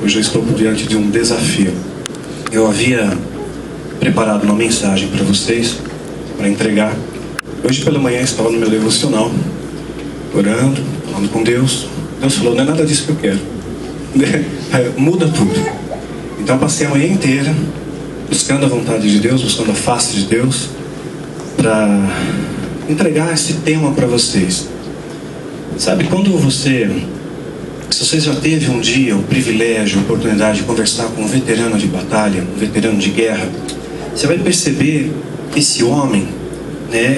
Hoje eu estou diante de um desafio. Eu havia preparado uma mensagem para vocês, para entregar. Hoje pela manhã eu estava no meu devocional, orando, falando com Deus. Deus falou, não é nada disso que eu quero. Muda tudo. Então passei a manhã inteira buscando a vontade de Deus, buscando a face de Deus, para entregar esse tema para vocês. Sabe, se você já teve um dia o privilégio, a oportunidade de conversar com um veterano de batalha, um veterano de guerra, você vai perceber que esse homem,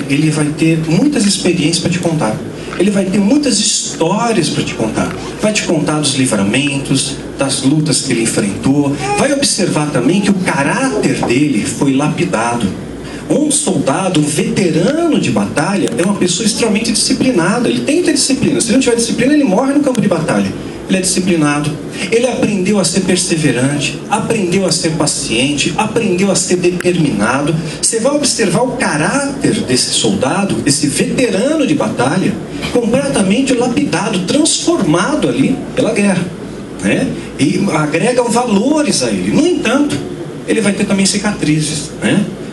ele vai ter muitas experiências para te contar. Ele vai ter muitas histórias para te contar. Vai te contar dos livramentos, das lutas que ele enfrentou. Vai observar também que o caráter dele foi lapidado. Um soldado, um veterano de batalha, é uma pessoa extremamente disciplinada. Ele tem que ter disciplina. Se ele não tiver disciplina, ele morre no campo de batalha. Ele é disciplinado. Ele aprendeu a ser perseverante, aprendeu a ser paciente, aprendeu a ser determinado. Você vai observar o caráter desse soldado, desse veterano de batalha, completamente lapidado, transformado ali pela guerra, E agregam valores a ele. No entanto, ele vai ter também cicatrizes,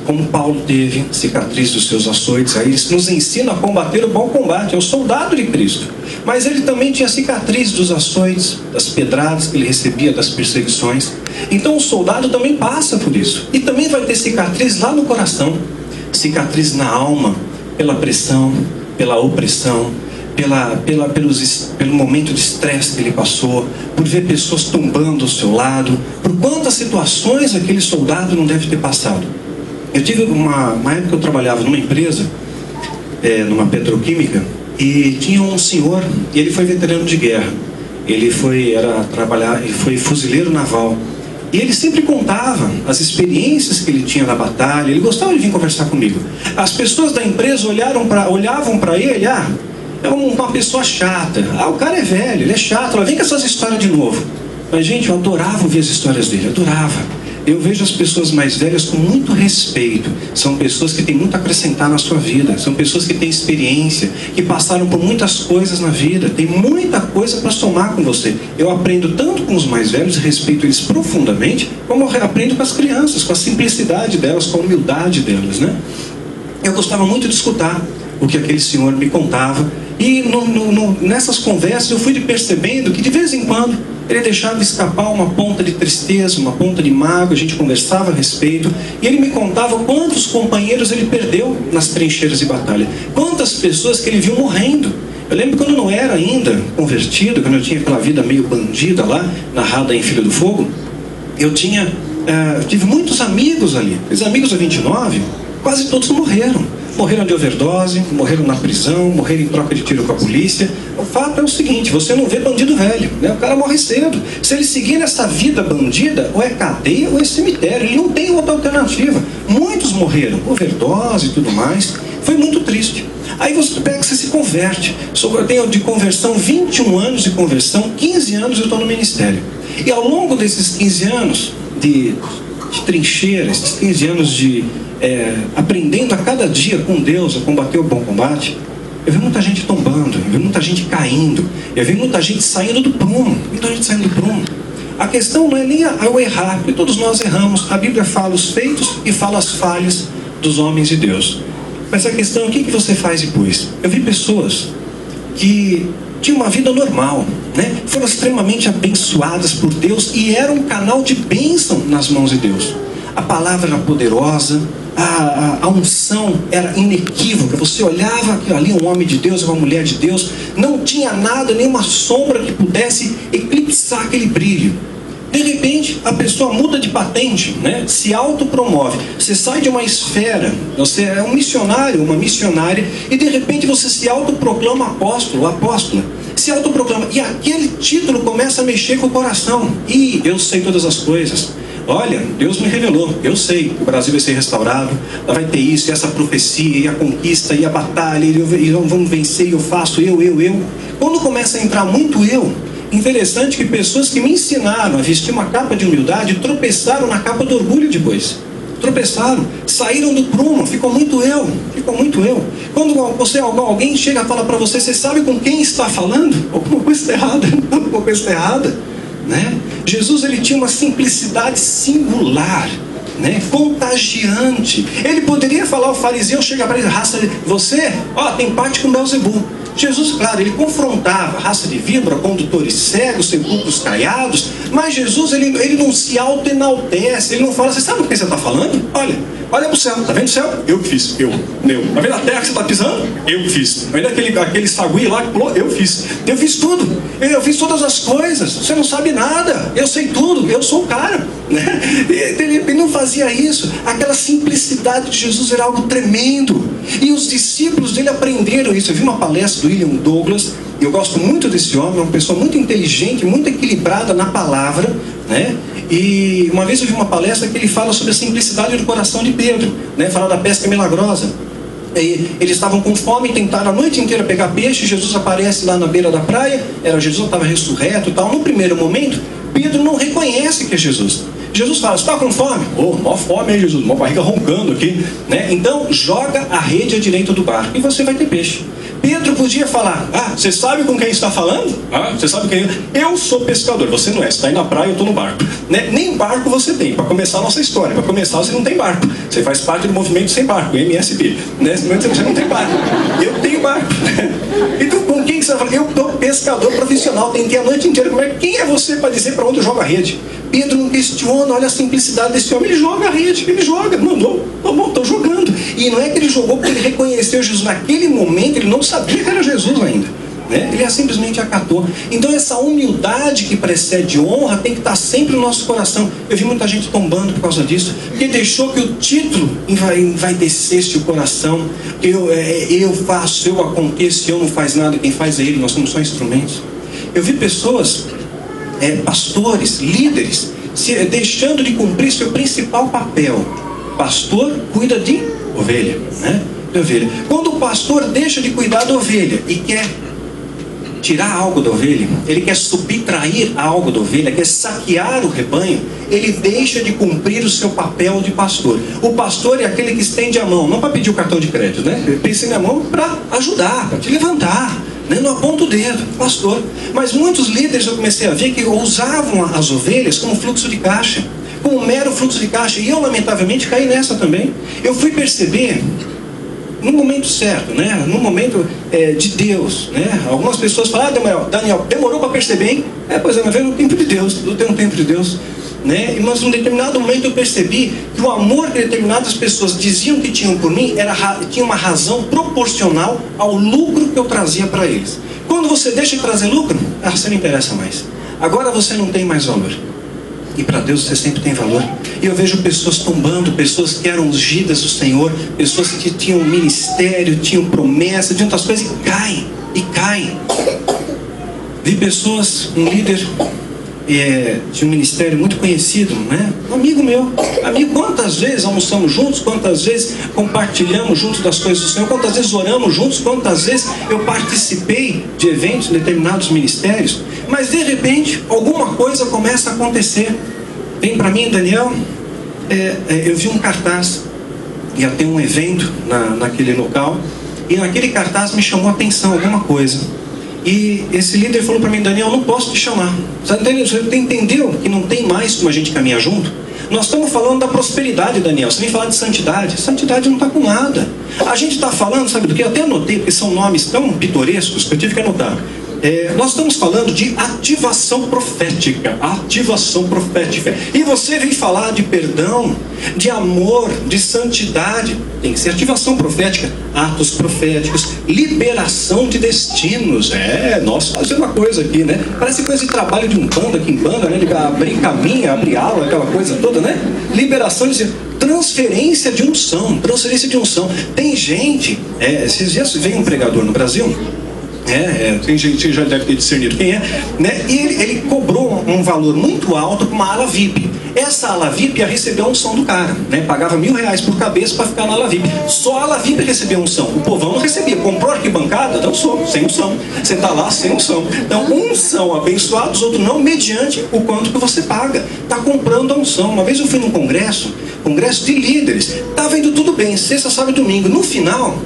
Como Paulo teve cicatriz dos seus açoites. Aí isso nos ensina a combater o bom combate. É o soldado de Cristo. Mas ele também tinha cicatriz dos açoites, das pedradas que ele recebia, das perseguições. Então o soldado também passa por isso. E também vai ter cicatriz lá no coração. Cicatriz na alma, pela pressão, pela opressão, pelo momento de estresse que ele passou, por ver pessoas tombando ao seu lado, por quantas situações aquele soldado não deve ter passado. Eu tive uma época que eu trabalhava numa empresa, numa petroquímica, e tinha um senhor, e ele foi veterano de guerra. Ele foi fuzileiro naval. E ele sempre contava as experiências que ele tinha na batalha. Ele gostava de vir conversar comigo. As pessoas da empresa olhavam para ele, é uma pessoa chata. O cara é velho, ele é chato. Vem com essas histórias de novo. Mas, gente, eu adorava ouvir as histórias dele, adorava. Eu vejo as pessoas mais velhas com muito respeito. São pessoas que têm muito a acrescentar na sua vida. São pessoas que têm experiência, que passaram por muitas coisas na vida. Tem muita coisa para somar com você. Eu aprendo tanto com os mais velhos, respeito eles profundamente, como eu aprendo com as crianças, com a simplicidade delas, com a humildade delas, Eu gostava muito de escutar o que aquele senhor me contava. E nessas conversas eu fui percebendo que de vez em quando ele deixava escapar uma ponta de tristeza, uma ponta de mágoa. A gente conversava a respeito. E ele me contava quantos companheiros ele perdeu nas trincheiras de batalha. Quantas pessoas que ele viu morrendo. Eu lembro quando eu não era ainda convertido, quando eu tinha aquela vida meio bandida lá, narrada em Filho do Fogo, eu tive muitos amigos ali. Os amigos da 29, quase todos morreram. Morreram de overdose, morreram na prisão, morreram em troca de tiro com a polícia. O fato é o seguinte, você não vê bandido velho, O cara morre cedo. Se ele seguir nessa vida bandida, ou é cadeia ou é cemitério. Ele não tem outra alternativa. Muitos morreram, overdose e tudo mais. Foi muito triste. Aí você se converte. Eu tenho de conversão 21 anos de conversão, 15 anos eu estou no ministério. E ao longo desses 15 anos de trincheira, esses 15 anos de aprendendo a cada dia com Deus a combater o bom combate, eu vi muita gente tombando, eu vi muita gente caindo, eu vi muita gente saindo do prumo, A questão não é nem o errar, porque todos nós erramos. A Bíblia fala os feitos e fala as falhas dos homens de Deus. Mas a questão é o que você faz depois. Eu vi pessoas que tinham uma vida normal, Foram extremamente abençoadas por Deus e eram um canal de bênção nas mãos de Deus. A palavra era poderosa, a unção era inequívoca. Você olhava ali um homem de Deus, uma mulher de Deus, não tinha nada, nenhuma sombra que pudesse eclipsar aquele brilho. De repente, a pessoa muda de patente, se autopromove. Você sai de uma esfera, você é um missionário, uma missionária, e de repente você se autoproclama apóstolo, apóstola. Se autoproclama, e aquele título começa a mexer com o coração. E eu sei todas as coisas. Olha, Deus me revelou, eu sei, o Brasil vai ser restaurado, vai ter isso, essa profecia, e a conquista, e a batalha, e vamos vencer, eu faço, eu. Quando começa a entrar muito eu, interessante que pessoas que me ensinaram a vestir uma capa de humildade tropeçaram na capa do orgulho depois. Tropeçaram, saíram do prumo, ficou muito eu. Quando alguém chega e fala para você, você sabe com quem está falando? Alguma coisa está errada, Jesus, ele tinha uma simplicidade singular, né? Contagiante. Ele poderia falar ao fariseu, chega para ele, raça de você, tem parte com Beelzebul. Jesus, claro, ele confrontava raça de víbora, condutores cegos, sepulcros caiados, mas Jesus, ele não se auto-enaltece, ele não fala assim, sabe o que você está falando? Olha para o céu, está vendo o céu? Eu que fiz, eu. Está vendo a terra que você está pisando? Eu que fiz. Está vendo aquele sagui lá que pulou? Eu fiz. Eu fiz tudo, eu fiz todas as coisas, você não sabe nada, eu sei tudo, eu sou o cara, né? Ele não fazia isso. Aquela simplicidade de Jesus era algo tremendo, e os discípulos dele aprenderam isso. Eu vi uma palestra do William Douglas, eu gosto muito desse homem, é uma pessoa muito inteligente, muito equilibrada na palavra, né? E uma vez eu vi uma palestra que ele fala sobre a simplicidade do coração de Pedro, né? Fala da pesca milagrosa. E eles estavam com fome, tentaram a noite inteira pegar peixe. Jesus aparece lá na beira da praia, Jesus estava ressurreto e tal. No primeiro momento, Pedro não reconhece que é Jesus. Jesus fala, você está com fome? Mó fome aí, Jesus, mó barriga roncando aqui, né? Então joga a rede à direita do barco e você vai ter peixe. Pedro podia falar, você sabe com quem está falando? Você sabe quem? Eu sou pescador, você não é, você está aí na praia, eu estou no barco, né? Nem barco você tem, para começar a nossa história. Para começar, você não tem barco, você faz parte do movimento sem barco, MSB, né? Você não tem barco, eu tenho barco. Então com quem que você está falando? Eu sou pescador profissional, tentei a noite inteira. Quem é você para dizer para onde eu jogo a rede? Pedro não questiona, olha a simplicidade desse homem, ele joga a rede, ele joga, mandou, tá bom, estou jogando. E não é que ele jogou porque ele reconheceu Jesus. Naquele momento ele não sabia que era Jesus ainda, né? Ele simplesmente acatou. Então essa humildade que precede honra tem que estar sempre no nosso coração. Eu vi muita gente tombando por causa disso, porque deixou que o título envaidecesse o coração. Eu faço, eu aconteço, eu não faz nada, quem faz é ele, nós somos só instrumentos. Eu vi pessoas, pastores, líderes, deixando de cumprir seu principal papel. Pastor cuida de ovelha, né? De ovelha. Quando o pastor deixa de cuidar da ovelha e quer tirar algo da ovelha, ele quer subtrair algo da ovelha, quer saquear o rebanho, ele deixa de cumprir o seu papel de pastor. O pastor é aquele que estende a mão, não para pedir o cartão de crédito, né? Ele estende a mão para ajudar, para te levantar, né? Não aponta o dedo, pastor. Mas muitos líderes eu comecei a ver que usavam as ovelhas como fluxo de caixa, como um mero fluxo de caixa, e eu lamentavelmente caí nessa também. Eu fui perceber no momento certo, né? No momento de Deus, né? Algumas pessoas falam, Daniel, demorou para perceber, hein? Pois é, mas veio no tempo de Deus, tudo tem um tempo de Deus, né? Mas num determinado momento eu percebi que o amor que determinadas pessoas diziam que tinham por mim tinha uma razão proporcional ao lucro que eu trazia para eles. Quando você deixa de trazer lucro, você não interessa mais. Agora você não tem mais valor. E para Deus você sempre tem valor. E eu vejo pessoas tombando, pessoas que eram ungidas do Senhor, pessoas que tinham ministério, tinham promessa, tinham outras coisas, e caem. Vi pessoas, um líder de um ministério muito conhecido, né? Um amigo meu, quantas vezes almoçamos juntos, quantas vezes compartilhamos juntos das coisas do Senhor, quantas vezes oramos juntos, quantas vezes eu participei de eventos em determinados ministérios, mas de repente alguma coisa começa a acontecer. Vem para mim, Daniel, eu vi um cartaz, ia ter um evento naquele local, e naquele cartaz me chamou a atenção alguma coisa. E esse líder falou para mim, Daniel, eu não posso te chamar. Você entendeu que não tem mais como a gente caminhar junto? Nós estamos falando da prosperidade, Daniel. Você vem falar de santidade. Santidade não está com nada. A gente está falando, sabe do que? Eu até anotei, porque são nomes tão pitorescos que eu tive que anotar. Nós estamos falando de ativação profética. Ativação profética. E você vem falar de perdão, de amor, de santidade. Tem que ser ativação profética, atos proféticos, liberação de destinos. Nós fazemos uma coisa aqui, né? Parece coisa de trabalho de um bando aqui em banda, né? De abrir caminho, abrir aula, aquela coisa toda, né? Liberação de transferência de unção. Transferência de unção. Tem gente, esses dias veio um pregador no Brasil. Tem gente que já deve ter discernido quem é, né? E ele cobrou um valor muito alto para uma ala VIP. Essa ala VIP ia receber a unção do cara, né? Pagava R$1.000 por cabeça para ficar na ala VIP. Só a ala VIP recebia unção. O povão não recebia. Comprou arquibancada, dançou, sem unção. Você está lá sem unção. Então, uns são abençoados, outros não, mediante o quanto que você paga. Está comprando a unção. Uma vez eu fui num congresso de líderes. Estava indo tudo bem, sexta, sábado e domingo. No final,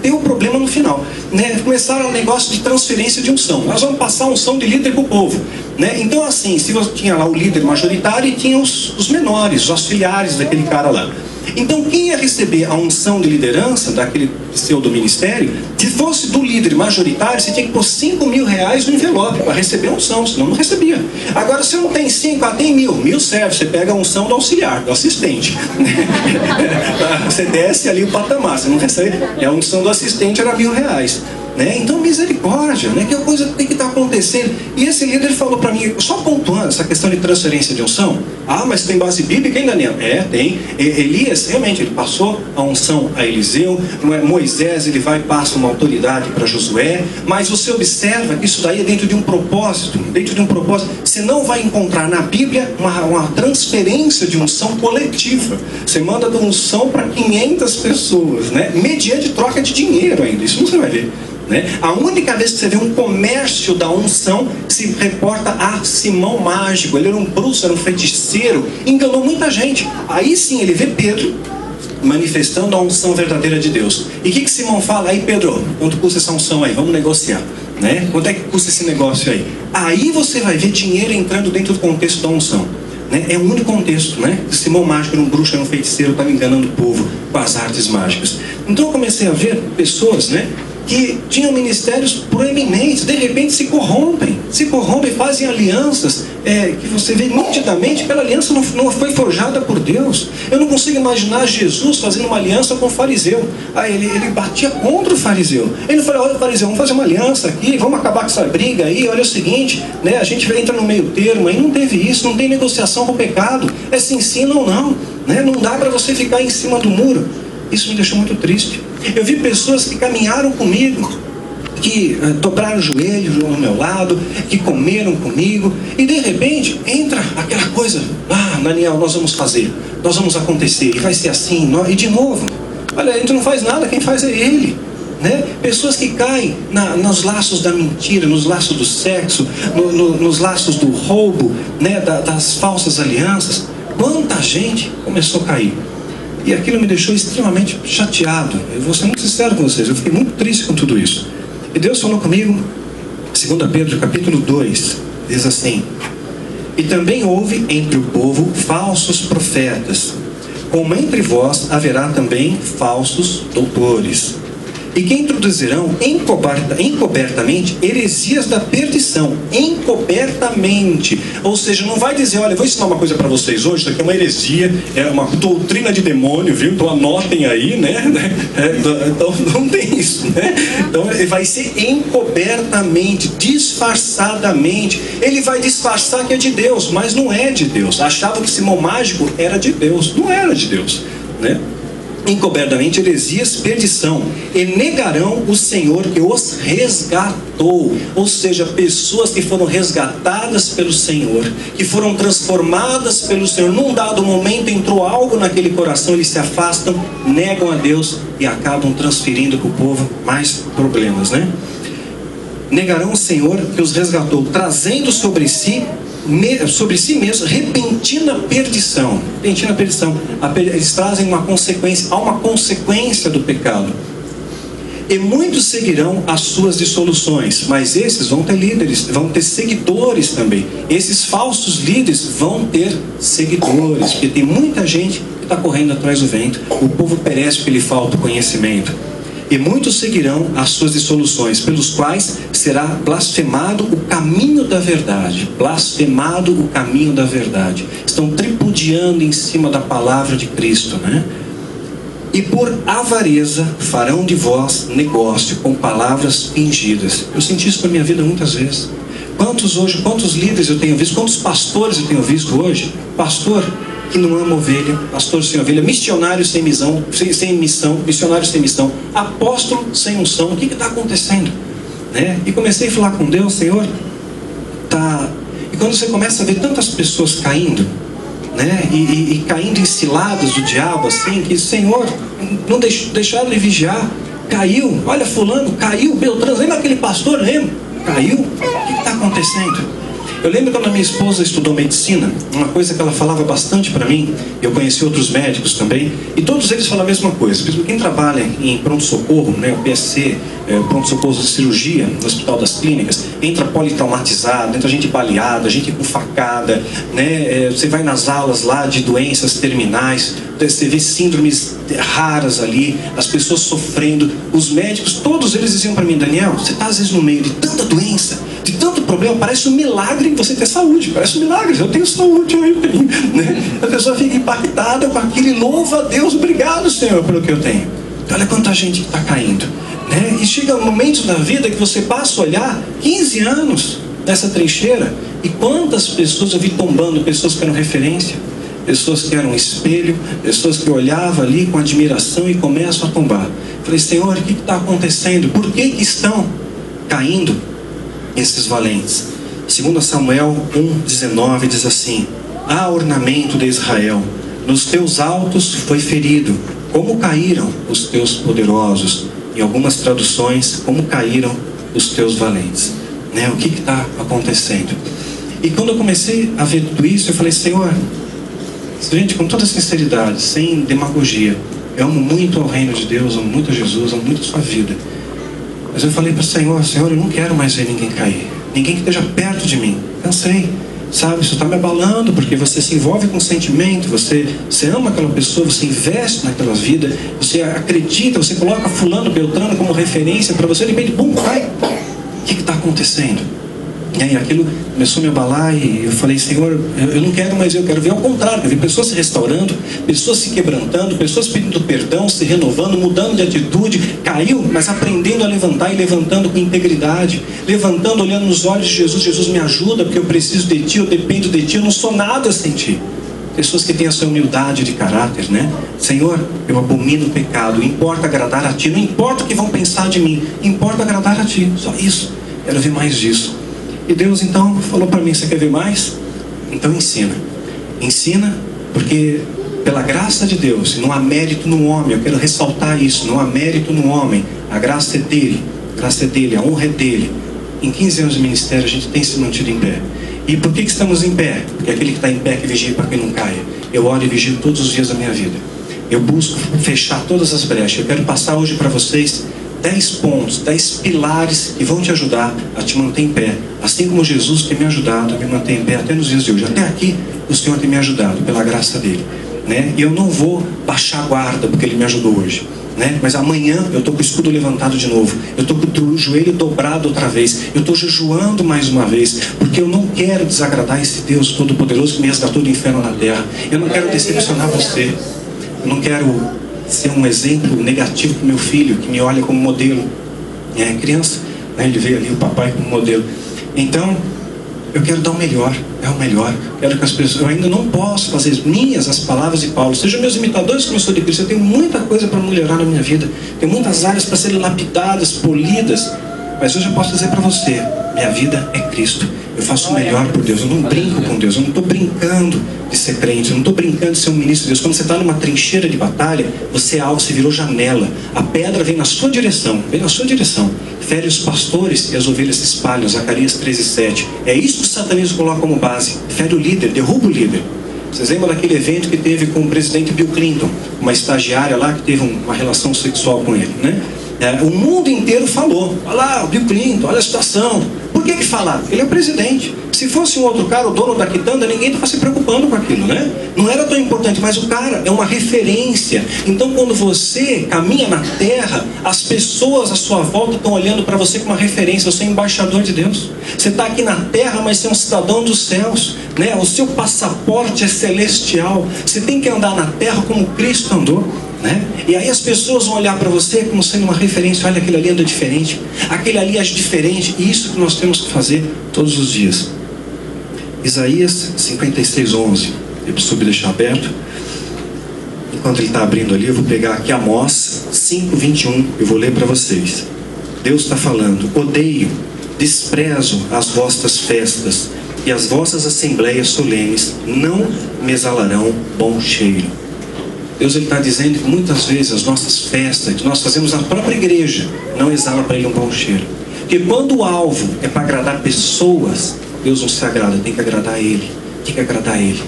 tem um problema no final, né? Começaram um negócio de transferência de unção. Nós vamos passar a unção de líder para o povo. né? Então assim, se você tinha lá o líder majoritário e tinha os menores, os auxiliares daquele cara lá. Então quem ia receber a unção de liderança daquele pseudo-ministério, se fosse do líder majoritário, você tinha que pôr R$5.000 no envelope para receber a unção, senão não recebia. Agora se não tem 5, tem 1.000 serve, você pega a unção do auxiliar, do assistente. Você desce ali o patamar, você não recebe, a unção do assistente era R$1.000. Né? Então misericórdia, né? Que a coisa tem que estar acontecendo. E esse líder falou para mim, só pontuando essa questão de transferência de unção. Mas tem base bíblica, hein, Daniel? Tem. Elias, realmente, ele passou a unção a Eliseu. Moisés, ele vai e passa uma autoridade para Josué. Mas você observa que isso daí é dentro de um propósito. Dentro de um propósito. Você não vai encontrar na Bíblia uma transferência de unção coletiva. Você manda de unção para 500 pessoas, né? Mediante troca de dinheiro ainda. Isso não você vai ver. Né? A única vez que você vê um comércio da unção se reporta a Simão Mágico. Ele era um bruxo, era um feiticeiro, enganou muita gente. Aí sim ele vê Pedro manifestando a unção verdadeira de Deus. E o que Simão fala? Aí Pedro, quanto custa essa unção aí? Vamos negociar, né? Quanto é que custa esse negócio aí? Aí você vai ver dinheiro entrando dentro do contexto da unção, né? É o único contexto, né? Simão Mágico era um bruxo, era um feiticeiro, estava enganando o povo com as artes mágicas. Então eu comecei a ver pessoas, né, que tinham ministérios proeminentes, de repente se corrompem, fazem alianças, que você vê nitidamente, aquela aliança não foi forjada por Deus. Eu não consigo imaginar Jesus fazendo uma aliança com o fariseu. Ele batia contra o fariseu. Ele falou, olha fariseu, vamos fazer uma aliança aqui, vamos acabar com essa briga aí, olha o seguinte, né, a gente entra no meio termo, aí não teve isso, não tem negociação com o pecado, é se ensina ou não, né, não dá para você ficar em cima do muro. Isso me deixou muito triste. Eu vi pessoas que caminharam comigo, que dobraram o joelho ao meu lado, que comeram comigo, e de repente entra aquela coisa, Daniel, nós vamos fazer, nós vamos acontecer, e vai ser assim, e de novo, olha, a gente não faz nada, quem faz é ele. Né? Pessoas que caem nos laços da mentira, nos laços do sexo, nos laços do roubo, né? Das falsas alianças. Quanta gente começou a cair. E aquilo me deixou extremamente chateado. Eu vou ser muito sincero com vocês, eu fiquei muito triste com tudo isso. E Deus falou comigo, 2 Pedro capítulo 2, diz assim: e também houve entre o povo falsos profetas, como entre vós haverá também falsos doutores, e que introduzirão encobertamente heresias da perdição, encobertamente. Ou seja, não vai dizer, olha, vou ensinar uma coisa para vocês hoje, isso aqui é uma heresia, é uma doutrina de demônio, viu? Então anotem aí, né? Então não tem isso, né? Então ele vai ser encobertamente, disfarçadamente. Ele vai disfarçar que é de Deus, mas não é de Deus. Achava que Simão Mágico era de Deus, não era de Deus, né? Encobertamente heresias, perdição, e negarão o Senhor que os resgatou. Ou seja, pessoas que foram resgatadas pelo Senhor, que foram transformadas pelo Senhor. Num dado momento entrou algo naquele coração, eles se afastam, negam a Deus e acabam transferindo para o povo mais problemas, né? Negarão o Senhor que os resgatou, trazendo sobre si mesmo repentina perdição. Repentina perdição. Eles trazem uma consequência, há uma consequência do pecado. E muitos seguirão as suas dissoluções, mas esses vão ter líderes, vão ter seguidores também. Esses falsos líderes vão ter seguidores, porque tem muita gente que está correndo atrás do vento. O povo perece porque lhe falta o conhecimento. E muitos seguirão as suas dissoluções, pelos quais será blasfemado o caminho da verdade. Blasfemado o caminho da verdade. Estão tripudiando em cima da palavra de Cristo, né? E por avareza farão de vós negócio com palavras fingidas. Eu senti isso na minha vida muitas vezes. Quantos líderes eu tenho visto, quantos pastores eu tenho visto hoje? Pastor que não ama ovelha, pastor sem ovelha, missionário sem missão, missionário sem missão, apóstolo sem unção. O que está acontecendo? Né? E comecei a falar com Deus, Senhor, tá. E quando você começa a ver tantas pessoas caindo, né? E caindo em ciladas do diabo, assim, que Senhor, não deixaram ele vigiar, caiu, olha fulano, caiu, Beltrano, lembra aquele pastor, lembra? Caiu, o que está acontecendo? Eu lembro quando a minha esposa estudou medicina, uma coisa que ela falava bastante para mim, eu conheci outros médicos também, e todos eles falam a mesma coisa. Quem trabalha em pronto-socorro, né, o PSC, pronto-socorro de cirurgia, no Hospital das Clínicas, entra politraumatizado, entra gente baleada, gente com facada, né, você vai nas aulas lá de doenças terminais, você vê síndromes raras ali, as pessoas sofrendo, os médicos, todos eles diziam para mim: Daniel, você está às vezes no meio de tanta doença, de tanto problema, parece um milagre você ter saúde, parece um milagre, eu tenho saúde, eu tenho, né? A pessoa fica impactada com aquilo e louva a Deus: obrigado, Senhor, pelo que eu tenho. Olha quanta gente que está caindo, né? E chega momentos da vida que você passa a olhar 15 anos nessa trincheira, e quantas pessoas eu vi tombando, pessoas que eram referência, pessoas que eram espelho, pessoas que olhavam ali com admiração e começam a tombar. Falei: Senhor, o que está acontecendo? Por que estão caindo esses valentes? 2 Samuel 1,19 diz assim: há ornamento de Israel, nos teus altos foi ferido, como caíram os teus poderosos. Em algumas traduções, como caíram os teus valentes, né? O que está acontecendo? E quando eu comecei a ver tudo isso, eu falei: Senhor, gente, com toda sinceridade, sem demagogia, eu amo muito ao reino de Deus, amo muito a Jesus, amo muito a sua vida. Mas eu falei para o Senhor: Senhor, eu não quero mais ver ninguém cair, ninguém que esteja perto de mim. Cansei, sabe? Isso está me abalando, porque você se envolve com sentimento, você ama aquela pessoa, você investe naquela vida, você acredita, você coloca fulano, beltrano como referência para você, de repente, bum, cai. O que está acontecendo? E aí aquilo começou a me abalar, e eu falei: Senhor, eu não quero mais, eu quero ver ao contrário, quero ver pessoas se restaurando, pessoas se quebrantando, pessoas pedindo perdão, se renovando, mudando de atitude. Caiu, mas aprendendo a levantar, e levantando com integridade, levantando, olhando nos olhos de Jesus: Jesus, me ajuda, porque eu preciso de Ti, eu dependo de Ti, eu não sou nada sem Ti. Pessoas que têm essa humildade de caráter, né? Senhor, eu abomino o pecado, importa agradar a Ti, não importa o que vão pensar de mim, importa agradar a Ti, só isso, quero ver mais disso. E Deus então falou para mim: você quer ver mais? Então ensina, porque pela graça de Deus, não há mérito no homem. Eu quero ressaltar isso: não há mérito no homem, a graça é dele, a honra é dele. Em 15 anos de ministério a gente tem se mantido em pé. E por que estamos em pé? Porque aquele que está em pé que vigia para que não caia. Eu oro e vigio todos os dias da minha vida, eu busco fechar todas as brechas. Eu quero passar hoje para vocês 10 pontos, 10 pilares que vão te ajudar a te manter em pé, assim como Jesus tem me ajudado a me manter em pé até nos dias de hoje. Até aqui o Senhor tem me ajudado pela graça dele, né? E eu não vou baixar a guarda porque ele me ajudou hoje, né? Mas amanhã eu estou com o escudo levantado de novo, eu estou com o joelho dobrado outra vez, eu estou jejuando mais uma vez, porque eu não quero desagradar esse Deus Todo-Poderoso que me resgatou do inferno na terra. Eu não quero decepcionar você, eu não quero ser um exemplo negativo para o meu filho, que me olha como modelo. É criança, né? Ele vê ali o papai como modelo. Então eu quero dar o melhor, quero que as pessoas, eu ainda não posso fazer minhas as palavras de Paulo, sejam meus imitadores como eu sou de Cristo. Eu tenho muita coisa para melhorar na minha vida, tenho muitas áreas para serem lapidadas, polidas, mas hoje eu posso dizer para você: minha vida é Cristo. Eu faço o melhor por Deus, eu não brinco com Deus, eu não estou brincando de ser crente, eu não estou brincando de ser um ministro de Deus. Quando você está numa trincheira de batalha, você é alvo, você virou janela, a pedra vem na sua direção, fere os pastores e as ovelhas se espalham. Zacarias 13:7. É isso que o satanismo coloca como base: fere o líder, derruba o líder. Vocês lembram daquele evento que teve com o presidente Bill Clinton, uma estagiária lá que teve uma relação sexual com ele, né? O mundo inteiro falou: olha lá, o Bill Clinton, olha a situação. Por que falaram? Ele é o presidente. Se fosse um outro cara, o dono da quitanda, ninguém estava se preocupando com aquilo, né? Não era tão importante, mas o cara é uma referência. Então quando você caminha na terra, as pessoas à sua volta estão olhando para você como uma referência. Você é embaixador de Deus. Você está aqui na terra, mas você é um cidadão dos céus, né? O seu passaporte é celestial. Você tem que andar na terra como Cristo andou, né? E aí as pessoas vão olhar para você como sendo uma referência. Olha, aquele ali anda diferente, aquele ali age diferente. E isso que nós temos que fazer todos os dias. Isaías 56:11. Eu preciso deixar aberto. Enquanto ele está abrindo ali, eu vou pegar aqui Amós 5:21. Eu vou ler para vocês. Deus está falando: odeio, desprezo as vossas festas, e as vossas assembleias solenes não me exalarão bom cheiro. Deus está dizendo que muitas vezes as nossas festas que nós fazemos na própria igreja não exala para ele um bom cheiro. Porque quando o alvo é para agradar pessoas, Deus não se agrada, tem que agradar a Ele. Tem que agradar a Ele.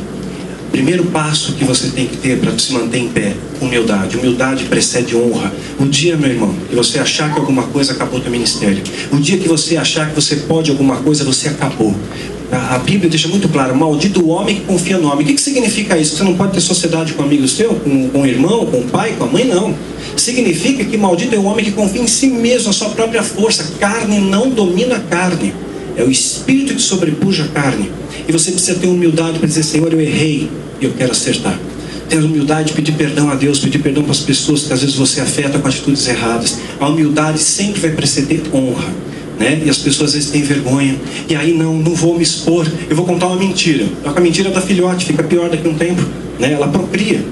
Primeiro passo que você tem que ter para se manter em pé: humildade. Humildade precede honra. O dia, meu irmão, que você achar que alguma coisa, acabou teu ministério. O dia que você achar que você pode alguma coisa, você acabou. A Bíblia deixa muito claro: maldito o homem que confia no homem. O que significa isso? Você não pode ter sociedade com amigos teus, com o irmão, com o pai, com a mãe? Não. Significa que maldito é o homem que confia em si mesmo, na sua própria força. Carne não domina a carne. É o Espírito que sobrepuja a carne. E você precisa ter humildade para dizer: Senhor, eu errei e eu quero acertar. Ter humildade de pedir perdão a Deus, pedir perdão para as pessoas que às vezes você afeta com atitudes erradas. A humildade sempre vai preceder honra, né? E as pessoas às vezes têm vergonha. E aí não vou me expor, eu vou contar uma mentira. Só que a mentira da filhote fica pior daqui a um tempo, né? Ela procria.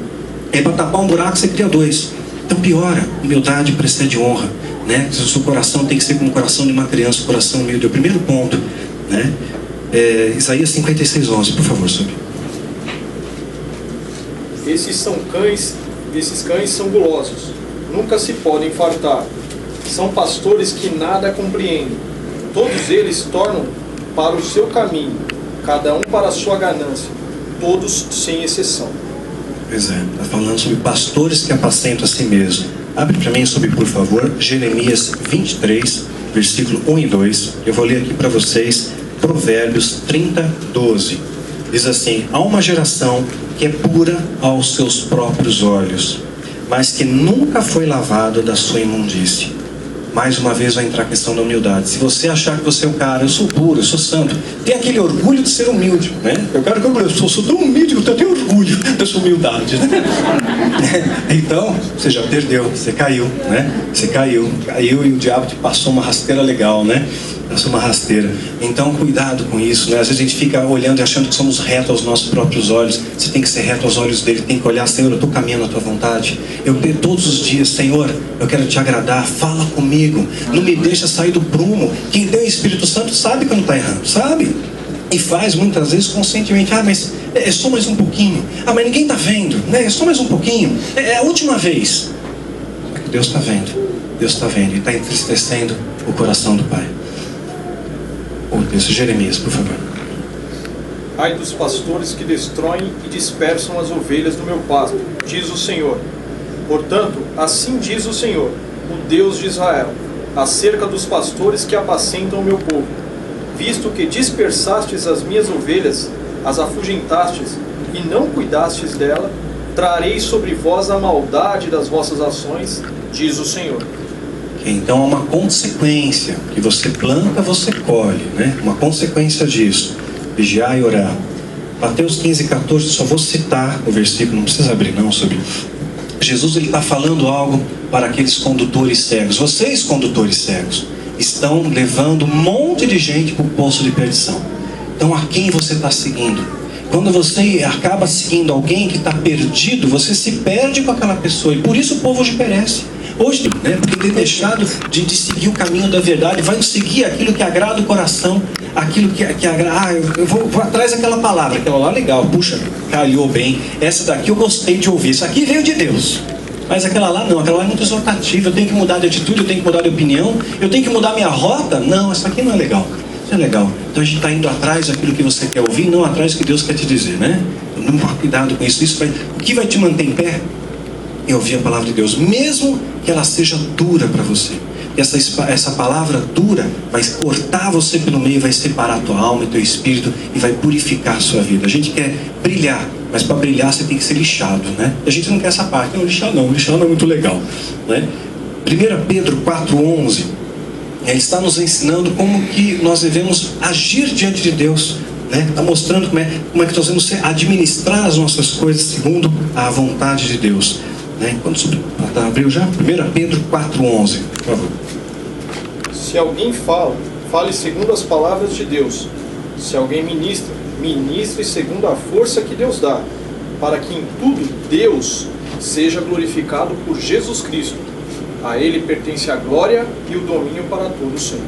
Aí para tapar um buraco você cria dois. Então piora. Humildade precede honra, né? O seu coração tem que ser como o coração de uma criança, o coração humilde. É o primeiro ponto, né? Isaías 56:11, por favor, sobe. Esses cães são gulosos, nunca se podem fartar. São pastores que nada compreendem. Todos eles tornam para o seu caminho, cada um para a sua ganância, todos sem exceção. Pois é, está falando sobre pastores que apacentam a si mesmo. Abre para mim, sobre, por favor, Jeremias 23, versículo 1 e 2. Eu vou ler aqui para vocês Provérbios 30:12. Diz assim: há uma geração que é pura aos seus próprios olhos, mas que nunca foi lavado da sua imundície. Mais uma vez vai entrar a questão da humildade. Se você achar que você é o cara, eu sou puro, eu sou santo, tem aquele orgulho de ser humilde, né? Eu sou tão humilde que eu tenho orgulho dessa humildade, né? Então, você já perdeu, você caiu, né? Você caiu e o diabo te passou uma rasteira legal, né? Passou uma rasteira. Então, cuidado com isso, né? Às vezes a gente fica olhando e achando que somos retos aos nossos próprios olhos. Você tem que ser reto aos olhos dele, tem que olhar: Senhor, eu estou caminhando a tua vontade. Eu tenho todos os dias: Senhor, eu quero te agradar, fala comigo, não me deixa sair do prumo. Quem tem o Espírito Santo sabe quando está errando, sabe? E faz muitas vezes conscientemente: mas é só mais um pouquinho. Mas ninguém está vendo, né? É só mais um pouquinho. É a última vez. Deus está vendo, Deus está vendo, e está entristecendo o coração do Pai. O texto de Jeremias, por favor. Ai dos pastores que destroem e dispersam as ovelhas do meu pasto, diz o Senhor. Portanto, assim diz o Senhor, o Deus de Israel, acerca dos pastores que apacentam o meu povo: visto que dispersastes as minhas ovelhas, as afugentastes e não cuidastes dela, trarei sobre vós a maldade das vossas ações, diz o Senhor. Então há uma consequência: que você planta, você colhe, né? Uma consequência disso: vigiar e orar. Mateus 15:14, só vou citar o versículo, não precisa abrir não, sobre Jesus. Ele está falando algo para aqueles condutores cegos. Vocês, condutores cegos, estão levando um monte de gente para o poço de perdição. Então, a quem você está seguindo? Quando você acaba seguindo alguém que está perdido, você se perde com aquela pessoa, e por isso o povo hoje perece. Hoje, né, porque tem deixado de seguir o caminho da verdade, vai seguir aquilo que agrada o coração, aquilo que agrada. Eu vou atrás daquela palavra, aquela lá legal, puxa, calhou bem, essa daqui eu gostei de ouvir, isso aqui veio de Deus. Mas aquela lá não, aquela lá é muito exortativa, eu tenho que mudar de atitude, eu tenho que mudar de opinião, eu tenho que mudar minha rota. Não, essa aqui não é legal. Isso é legal. Então a gente está indo atrás daquilo que você quer ouvir, não atrás do que Deus quer te dizer, né? Não, cuidado com isso. O que vai te manter em pé é ouvir a palavra de Deus, mesmo que ela seja dura para você. Essa palavra dura vai cortar você pelo meio, vai separar a tua alma e teu espírito e vai purificar a sua vida. A gente quer brilhar, mas para brilhar você tem que ser lixado, né? A gente não quer essa parte. Não, lixar não é muito legal, né? 1 Pedro 4:11, ele está nos ensinando como que nós devemos agir diante de Deus, né? Está mostrando como é que nós devemos administrar as nossas coisas segundo a vontade de Deus, né? Abriu já? 1 Pedro 4:11, por favor. Se alguém fale segundo as palavras de Deus. Se alguém ministre segundo a força que Deus dá, para que em tudo Deus seja glorificado por Jesus Cristo. A Ele pertence a glória e o domínio para todo sempre.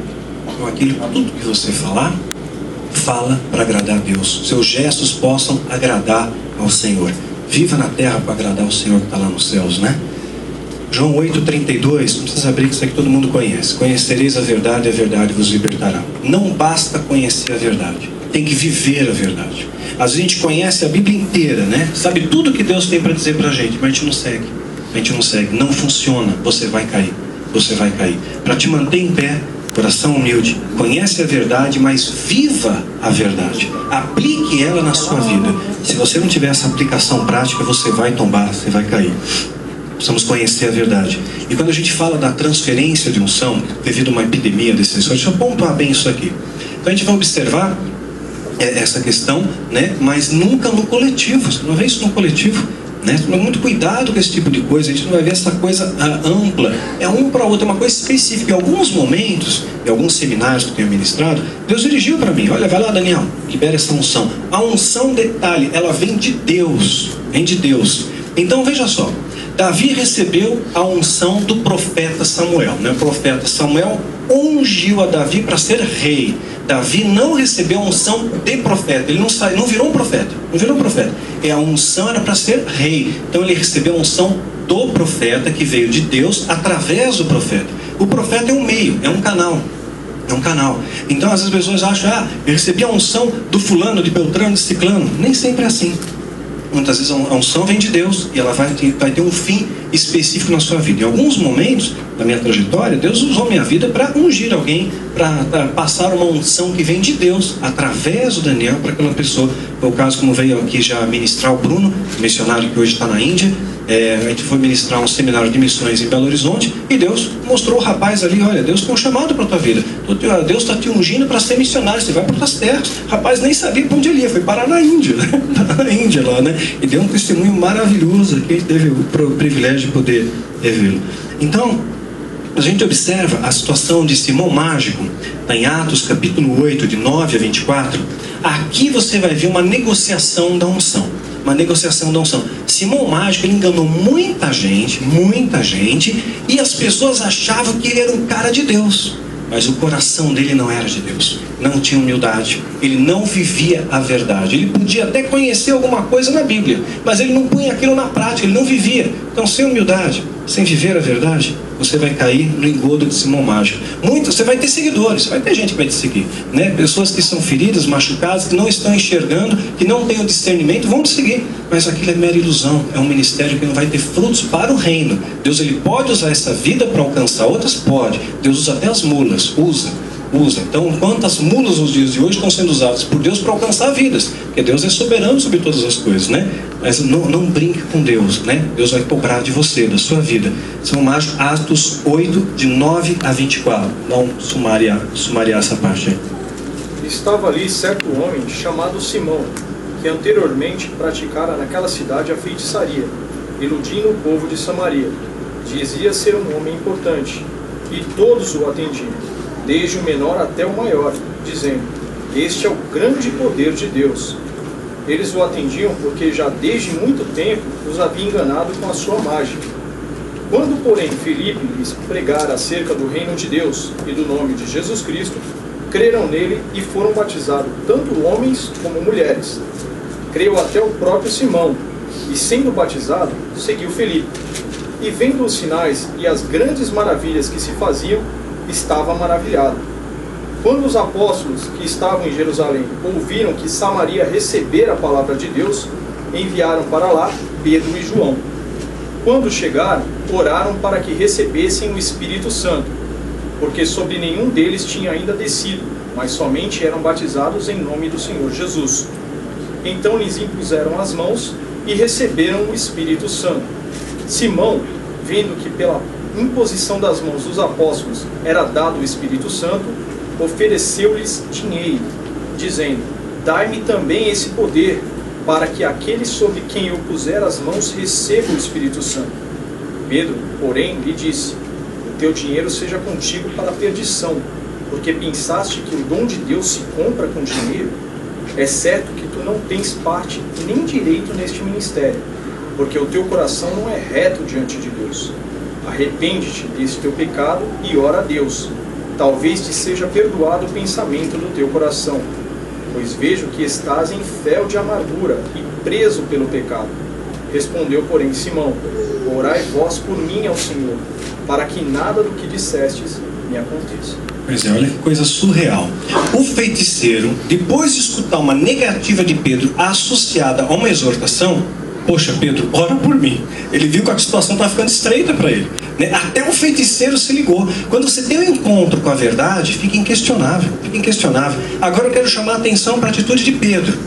Então, tudo que você falar, fala para agradar a Deus. Seus gestos possam agradar ao Senhor. Viva na terra para agradar ao Senhor que está lá nos céus, né? João 8:32, não precisa abrir, que isso aqui todo mundo conhece. Conhecereis a verdade e a verdade vos libertará. Não basta conhecer a verdade. tem que viver a verdade. Às vezes a gente conhece a Bíblia inteira, né? Sabe tudo que Deus tem para dizer para a gente, mas a gente não segue. A gente não segue, não funciona, você vai cair. Você vai cair. Para te manter em pé, coração humilde, conhece a verdade, mas viva a verdade. Aplique ela na sua vida. Se você não tiver essa aplicação prática, você vai tombar, você vai cair. Precisamos conhecer a verdade. E quando a gente fala da transferência de unção, devido a uma epidemia desse deixa eu pontuar bem isso aqui. Então a gente vai observar essa questão, né? Mas nunca no coletivo. Você não vê isso no coletivo, né? Toma muito cuidado com esse tipo de coisa. A gente não vai ver essa coisa ampla. É um para o outro, é uma coisa específica. Em alguns momentos, em alguns seminários que eu tenho ministrado, Deus dirigiu para mim: olha, vai lá, Daniel, libera essa unção. A unção, detalhe, ela vem de Deus. Vem de Deus. Então veja só, Davi recebeu a unção do profeta Samuel, né? O profeta Samuel ungiu a Davi para ser rei. Davi não recebeu a unção de profeta. Ele não virou um profeta. Não virou um profeta. A unção era para ser rei. Então ele recebeu a unção do profeta, que veio de Deus através do profeta. O profeta é um meio, é um canal. É um canal. Então às vezes as pessoas acham: eu recebi a unção do fulano, de Beltrano, de Ciclano. Nem sempre é assim. Muitas vezes a unção vem de Deus e ela vai ter um fim específico na sua vida. Em alguns momentos da minha trajetória, Deus usou minha vida para ungir alguém, para passar uma unção que vem de Deus através do Daniel para aquela pessoa. Foi o caso como veio aqui já ministrar o Bruno, missionário que hoje está na Índia. A gente foi ministrar um seminário de missões em Belo Horizonte e Deus mostrou o rapaz ali: olha, Deus tem um chamado para a tua vida, Deus está te ungindo para ser missionário, você vai para outras terras. O rapaz nem sabia para onde ele ia, foi parar na Índia, né? Parar na Índia lá, né? E deu um testemunho maravilhoso, que a gente teve o privilégio de poder vê-lo. Então a gente observa a situação de Simão Mágico, está em Atos capítulo 8, de 9 a 24. Aqui você vai ver uma negociação da unção. Uma negociação da unção. Simão Mágico, ele enganou muita gente, e as pessoas achavam que ele era um cara de Deus, mas o coração dele não era de Deus, não tinha humildade, ele não vivia a verdade. Ele podia até conhecer alguma coisa na Bíblia, mas ele não punha aquilo na prática, ele não vivia. Então, sem humildade, sem viver a verdade, você vai cair no engodo de Simão Mágico. Você vai ter seguidores, vai ter gente que vai te seguir, né? Pessoas que são feridas, machucadas, que não estão enxergando, que não têm o discernimento, vão te seguir, mas aquilo é mera ilusão. É um ministério que não vai ter frutos para o reino. Deus, ele pode usar essa vida para alcançar outras? Pode. Deus usa até as mulas, usa. Então, quantas mulas nos dias de hoje estão sendo usadas por Deus para alcançar vidas? Porque Deus é soberano sobre todas as coisas, né? Mas não brinque com Deus, né? Deus vai cobrar de você, da sua vida. São Mágico, Atos 8, de 9 a 24. Vamos sumariar essa parte aí. Estava ali certo homem chamado Simão, que anteriormente praticara naquela cidade a feitiçaria, iludindo o povo de Samaria. Dizia ser um homem importante, e todos o atendiam, desde o menor até o maior, dizendo: este é o grande poder de Deus. Eles o atendiam porque já desde muito tempo os havia enganado com a sua mágica. Quando, porém, Filipe lhes pregara acerca do reino de Deus e do nome de Jesus Cristo, creram nele e foram batizados tanto homens como mulheres. Creu até o próprio Simão, e sendo batizado, seguiu Filipe. E vendo os sinais e as grandes maravilhas que se faziam, estava maravilhado. Quando os apóstolos que estavam em Jerusalém ouviram que Samaria recebera a palavra de Deus, enviaram para lá Pedro e João. Quando chegaram, oraram para que recebessem o Espírito Santo, porque sobre nenhum deles tinha ainda descido, mas somente eram batizados em nome do Senhor Jesus. Então lhes impuseram as mãos e receberam o Espírito Santo. Simão, vendo que pela imposição das mãos dos apóstolos era dado o Espírito Santo, ofereceu-lhes dinheiro, dizendo: dai-me também esse poder, para que aquele sobre quem eu puser as mãos receba o Espírito Santo. Pedro, porém, lhe disse: o teu dinheiro seja contigo para a perdição, porque pensaste que o dom de Deus se compra com dinheiro? É certo que tu não tens parte nem direito neste ministério, porque o teu coração não é reto diante de Deus. Arrepende-te desse teu pecado e ora a Deus. Talvez te seja perdoado o pensamento do teu coração, pois vejo que estás em fel de amargura e preso pelo pecado. Respondeu, porém, Simão: orai vós por mim ao Senhor, para que nada do que dissestes me aconteça. Pois é, olha que coisa surreal. O feiticeiro, depois de escutar uma negativa de Pedro associada a uma exortação, poxa, Pedro, ora por mim. Ele viu que a situação está ficando estreita para ele, né? Até o feiticeiro se ligou. Quando você tem um encontro com a verdade, fica inquestionável, fica inquestionável. Agora eu quero chamar a atenção para a atitude de Pedro.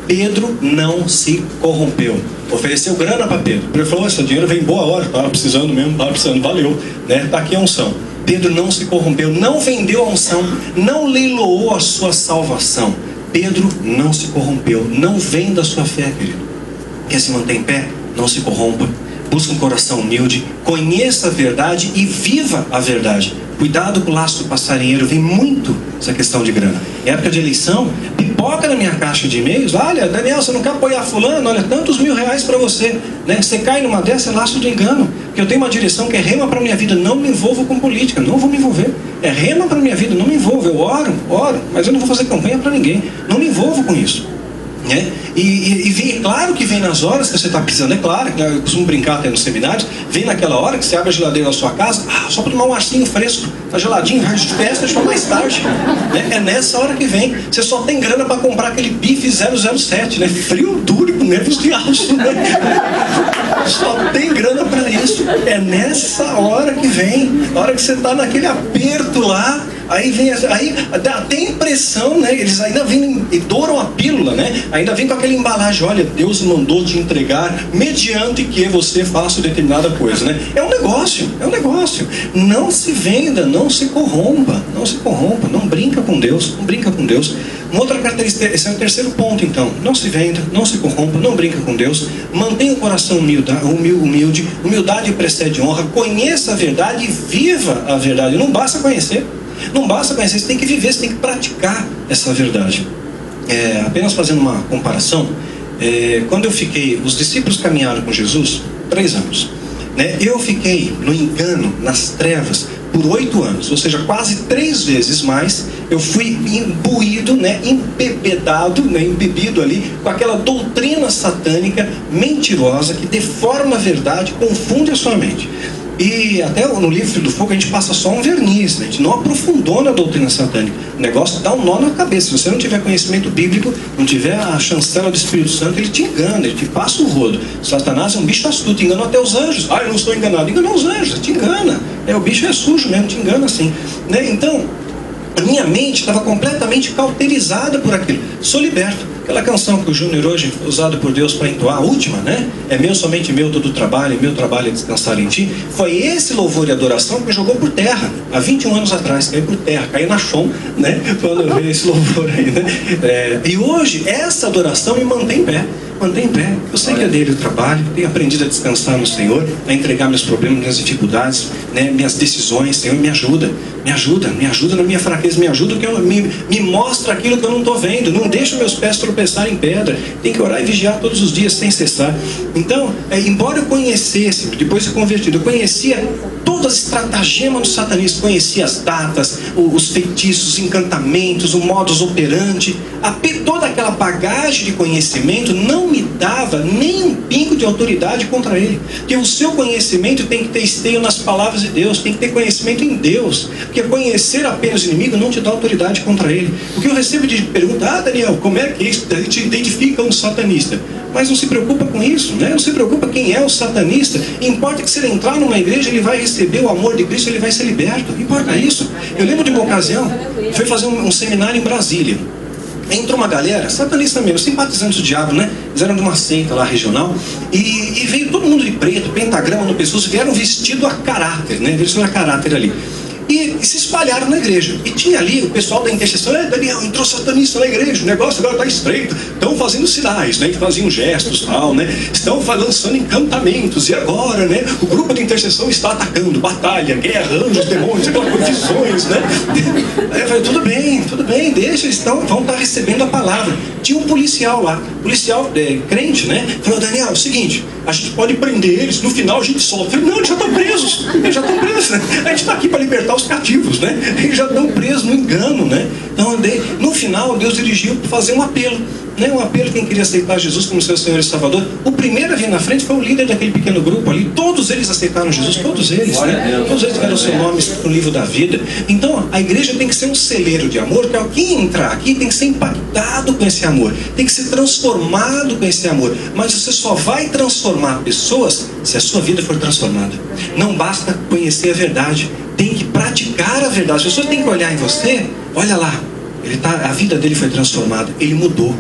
Pedro não se corrompeu. Ofereceu grana para Pedro. Pedro falou, esse dinheiro vem boa hora, estava precisando mesmo, estava precisando, valeu, né? Está aqui a unção. Pedro não se corrompeu, não vendeu a unção, não leiloou a sua salvação. Pedro não se corrompeu, não venda a sua fé, querido. Quer se manter em pé? Não se corrompa. Busca um coração humilde, conheça a verdade e viva a verdade. Cuidado com o laço do passarinheiro, vem muito essa questão de grana. Em época de eleição, pipoca na minha caixa de e-mails, olha, Daniel, você não quer apoiar fulano? Olha, tantos R$1000 para você, né? Você cai numa dessa, é laço de engano. Porque eu tenho uma direção que é rema para minha vida, não me envolvo com política, não vou me envolver. É rema para minha vida, não me envolvo. Eu oro, mas eu não vou fazer campanha para ninguém. Não me envolvo com isso. E é claro que vem nas horas que você está precisando, é claro, eu costumo brincar até nos seminários, vem naquela hora que você abre a geladeira da sua casa, só para tomar um arzinho fresco, tá geladinho, vai de festa, deixa mais tarde, né? É nessa hora que vem, você só tem grana para comprar aquele bife 007, né? Frio, duro e com nervos de aço, né? Só tem grana para isso, é nessa hora que vem, na hora que você está naquele aperto lá. Aí dá até impressão, né? Eles ainda vêm e douram a pílula, né? Ainda vem com aquela embalagem, olha, Deus mandou te entregar mediante que você faça determinada coisa, né? É um negócio. Não se venda, não se corrompa, não brinca com Deus, Uma outra característica, esse é o terceiro ponto então, não se venda, não se corrompa, não brinca com Deus, mantenha o coração humilde, humildade precede honra, conheça a verdade e viva a verdade, não basta conhecer, você tem que viver, você tem que praticar essa verdade. Apenas fazendo uma comparação, quando os discípulos caminharam com Jesus, 3 anos, né? Eu fiquei no engano, nas trevas, por 8 anos, ou seja, quase 3 vezes mais. Eu fui imbuído, né, embebedado, né, embebido ali com aquela doutrina satânica mentirosa que deforma a verdade, confunde a sua mente. E até no livro Filho do Fogo a gente passa só um verniz, né? A gente não aprofundou na doutrina satânica. O negócio dá um nó na cabeça. Se você não tiver conhecimento bíblico, não tiver a chancela do Espírito Santo, ele te engana, ele te passa o rodo. Satanás é um bicho astuto, engana até os anjos. Eu não estou enganado. Engana os anjos, te engana. O bicho é sujo mesmo, te engana assim, né? Então, a minha mente estava completamente cauterizada por aquilo. Sou liberto. Aquela canção que o Júnior hoje foi usado por Deus para entoar, a última, né? É meu, somente meu, todo o trabalho, meu trabalho é descansar em ti. Foi esse louvor e adoração que me jogou por terra, há 21 anos atrás, caiu por terra, caiu na chão, né? Quando eu vi esse louvor aí, né? E hoje, essa adoração me mantém em pé. Eu sei que é dele o trabalho, tenho aprendido a descansar no Senhor, a entregar meus problemas, minhas dificuldades, né, minhas decisões. Senhor, me ajuda na minha fraqueza, me ajuda, que me mostra aquilo que eu não estou vendo, não deixa meus pés tropeçarem em pedra. Tem que orar e vigiar todos os dias sem cessar. Então, embora eu conhecesse, depois de convertido, eu conhecia todas as estratagemas do satanismo, conhecia as datas, os feitiços, os encantamentos, o modus operandi, toda aquela bagagem de conhecimento não me dava nem um pingo de autoridade contra ele, porque o seu conhecimento tem que ter esteio nas palavras de Deus, tem que ter conhecimento em Deus, porque conhecer apenas o inimigo não te dá autoridade contra ele. O que eu recebo de pergunta, Daniel, como é que isso? A gente identifica um satanista, mas não se preocupa com isso, né? Não se preocupa quem é o satanista. Importa que se ele entrar numa igreja, ele vai receber o amor de Cristo, ele vai ser liberto. Importa isso. Eu lembro de uma ocasião, foi fazer um seminário em Brasília. Entrou uma galera, satanista mesmo, simpatizantes do diabo, né? Eles eram de uma seita lá regional. E veio todo mundo de preto, pentagrama no pescoço, vieram vestido a caráter, né? Vestido a caráter ali. E se espalharam na igreja. E tinha ali o pessoal da intercessão, Daniel, entrou satanista na igreja, o negócio agora está estreito. Estão fazendo sinais, né? Faziam gestos, tal, né? Estão lançando encantamentos. E agora, né? O grupo de intercessão está atacando, batalha, guerra, anjos, demônios, visões, né? Aí eu falei, tudo bem, deixa, eles vão estar recebendo a palavra. Tinha um policial lá, crente, né? Falou, Daniel, é o seguinte, a gente pode prender eles, no final a gente solta. Eu falei, não, eles já estão presos, né? A gente está aqui para libertar os os cativos, né? Eles já estão presos no engano, né? Então, no final, Deus dirigiu para fazer um apelo, né? Um apelo a quem queria aceitar Jesus como seu Senhor e Salvador. O primeiro a vir na frente foi o líder daquele pequeno grupo ali. Todos eles aceitaram Jesus, todos eles, né? Todos eles tiveram o seu nome escrito no livro da vida. Então, a igreja tem que ser um celeiro de amor, que alguém entrar aqui tem que ser impactado com esse amor, tem que ser transformado com esse amor. Mas você só vai transformar pessoas se a sua vida for transformada. Não basta conhecer a verdade, tem que praticar a verdade. As pessoas têm que olhar em você, olha lá, a vida dele foi transformada, ele mudou.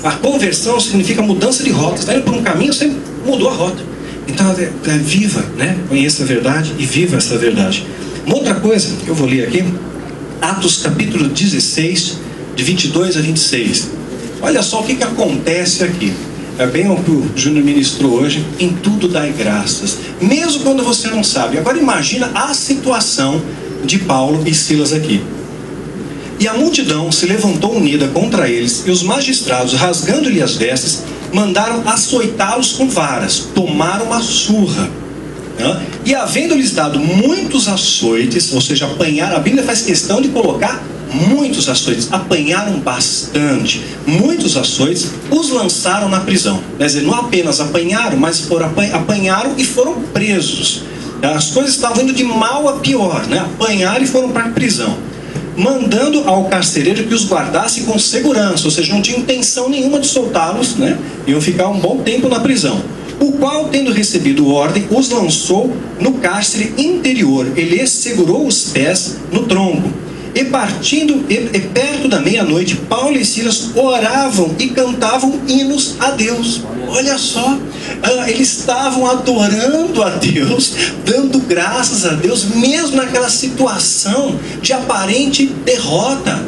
A conversão significa mudança de rota. Você está indo por um caminho, você mudou a rota. Então, viva, né? Conheça a verdade e viva essa verdade. Uma outra coisa que eu vou ler aqui, Atos capítulo 16, de 22 a 26. Olha só o que acontece aqui. É bem o que o Júnior ministrou hoje. Em tudo dai graças, mesmo quando você não sabe. Agora imagina a situação de Paulo e Silas aqui. E a multidão se levantou unida contra eles, e os magistrados, rasgando-lhe as vestes, mandaram açoitá-los com varas. Tomaram uma surra. E havendo-lhes dado muitos açoites, ou seja, apanharam, a Bíblia faz questão de colocar muitos açoites, apanharam bastante, muitos açoites, os lançaram na prisão. Quer dizer, não apenas apanharam, mas apanharam e foram presos. As coisas estavam indo de mal a pior, né? Apanharam e foram para a prisão, mandando ao carcereiro que os guardasse com segurança, ou seja, não tinha intenção nenhuma de soltá-los, né? Iam ficar um bom tempo na prisão. O qual, tendo recebido ordem, os lançou no cárcere interior. Ele lhes segurou os pés no tronco. E partindo, perto da meia-noite, Paulo e Silas oravam e cantavam hinos a Deus. Olha só, eles estavam adorando a Deus, dando graças a Deus, mesmo naquela situação de aparente derrota.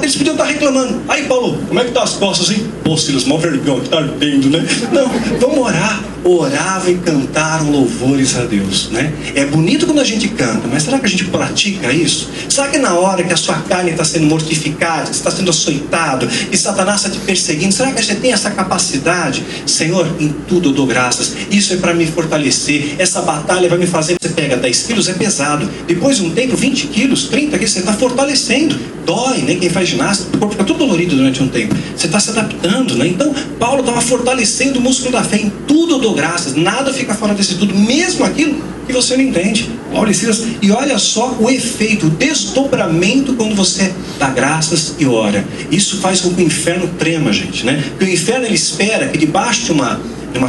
Eles podiam estar reclamando. Aí, Paulo, como é que tá as costas, hein? Pô, Silas, mó vergão, que tá ardendo, né? Não, vamos orar. Oravam e cantaram louvores a Deus, né? É bonito quando a gente canta, mas será que a gente pratica isso? Será que na hora que a sua carne está sendo mortificada, que você está sendo açoitado e Satanás está te perseguindo, será que você tem essa capacidade? Senhor, em tudo eu dou graças. Isso é para me fortalecer. Essa batalha vai me fazer. Você pega 10 quilos, é pesado. Depois de um tempo, 20 quilos, 30 quilos, você está fortalecendo. Dói, né? Quem faz ginástica, o corpo fica tudo dolorido durante um tempo. Você está se adaptando, né? Então, Paulo estava fortalecendo o músculo da fé. Em tudo eu dou graças. Nada fica fora desse tudo, mesmo aquilo que você não entende. Paulo e Silas. E olha só o efeito, o desdobramento quando você dá graças e ora. Isso faz com que o inferno trema, gente, né? Porque o inferno, ele espera que debaixo de uma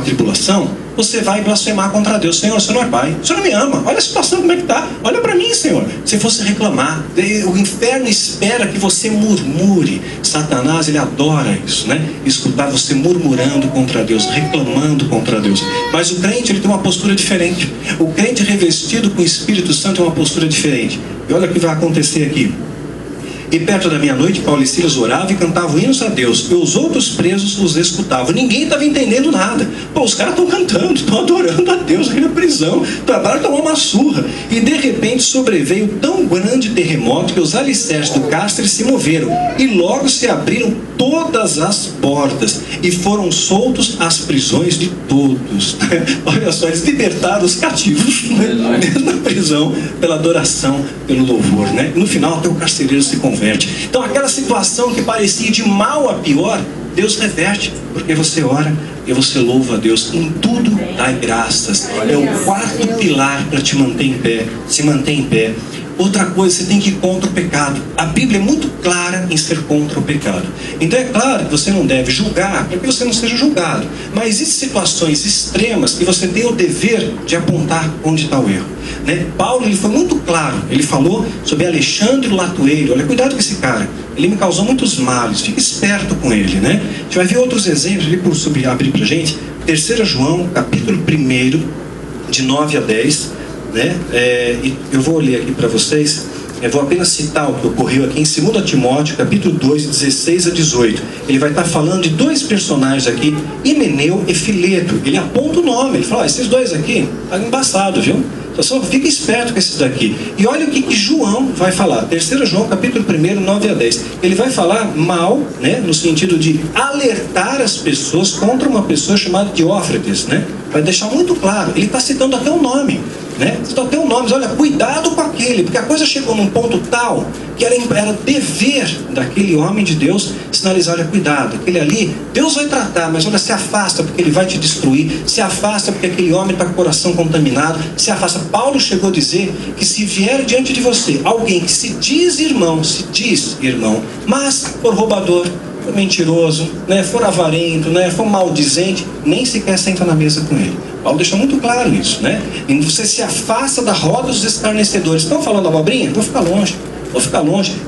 tribulação, você vai blasfemar contra Deus. Senhor, você não é pai, você não me ama, olha a situação como é que está, olha para mim, Senhor. Se fosse reclamar, o inferno espera que você murmure. Satanás, ele adora isso, né? Escutar você murmurando contra Deus, reclamando contra Deus. Mas o crente, ele tem uma postura diferente. O crente revestido com o Espírito Santo tem uma postura diferente. E olha o que vai acontecer aqui. E perto da meia-noite, Paulo e Silas oravam e cantavam hinos a Deus, e os outros presos os escutavam. Ninguém estava entendendo nada. Pô, os caras estão cantando, estão adorando a Deus aqui na prisão, trabalham tomar uma surra. E de repente sobreveio tão grande terremoto que os alicerces do cárcere se moveram, e logo se abriram todas as portas, e foram soltos as prisões de todos. Olha só, eles libertaram os cativos, né? Mesmo na prisão, pela adoração, pelo louvor, né? No final até o carcereiro se converte. Então aquela situação que parecia de mal a pior, Deus reverte, porque você ora e você louva a Deus. Em tudo dai graças. É o quarto pilar para te manter em pé, se manter em pé. Outra coisa, você tem que ir contra o pecado. A Bíblia é muito clara em ser contra o pecado. Então é claro que você não deve julgar para que você não seja julgado. Mas existem situações extremas que você tem o dever de apontar onde está o erro, né? Paulo, ele foi muito claro. Ele falou sobre Alexandre Latueiro. Olha, cuidado com esse cara. Ele me causou muitos males. Fica esperto com ele, né? A gente vai ver outros exemplos. Ele abrir para a gente. 3 João, capítulo 1, de 9 a 10. Né? E eu vou ler aqui para vocês. Eu vou apenas citar o que ocorreu aqui em 2 Timóteo, capítulo 2, 16 a 18. Ele vai estar falando de dois personagens aqui, Himeneu e Fileto. Ele aponta o nome, ele fala, esses dois aqui, tá embaçado, viu? Então só fica esperto com esses daqui. E olha o que João vai falar. 3 João, capítulo 1, 9 a 10. Ele vai falar mal, né, no sentido de alertar as pessoas contra uma pessoa chamada Diófretes, né? vai deixar muito claro. Ele está citando até o nome, né? Citando até o nome, olha, cuidado com aquele, porque a coisa chegou num ponto tal que era dever daquele homem de Deus sinalizar, olha, cuidado, aquele ali, Deus vai tratar, mas olha, se afasta porque ele vai te destruir, se afasta porque aquele homem está com o coração contaminado, se afasta. Paulo chegou a dizer que se vier diante de você alguém que se diz irmão, mas for roubador, for mentiroso, né, for avarento, né, for maldizente, nem sequer senta na mesa com ele. Paulo deixa muito claro isso, né? E você se afasta da roda dos escarnecedores. Estão falando abobrinha? Vou ficar longe.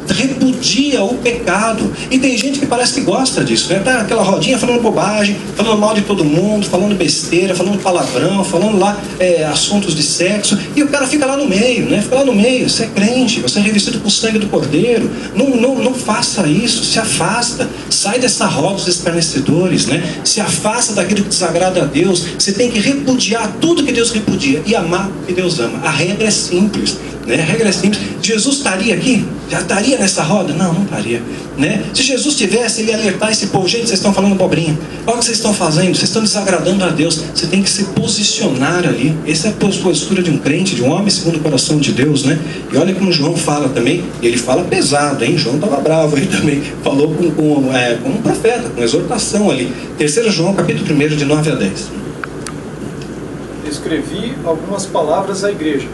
Repudia o pecado. E tem gente que parece que gosta disso, né? Tá aquela rodinha falando bobagem, falando mal de todo mundo, falando besteira, falando palavrão, falando lá assuntos de sexo, e o cara fica lá no meio, né? Fica lá no meio. Você é crente, você é revestido com o sangue do Cordeiro. Não faça isso, se afasta, sai dessa roda dos escarnecedores, né? Se afasta daquilo que desagrada a Deus. Você tem que repudiar tudo que Deus repudia e amar o que Deus ama. A regra é simples, né? A regra é simples. Jesus estaria aqui? Já estaria nessa roda? Não estaria, né? Se Jesus tivesse, ele ia alertar esse povo: gente, vocês estão falando bobrinha, olha o que vocês estão fazendo, vocês estão desagradando a Deus. Você tem que se posicionar ali. Essa é a postura de um crente, de um homem segundo o coração de Deus, né? E olha como João fala também, ele fala pesado, hein? João estava bravo aí também, falou como um profeta, com exortação ali. 3 João, capítulo 1, de 9 a 10. Escrevi algumas palavras à igreja,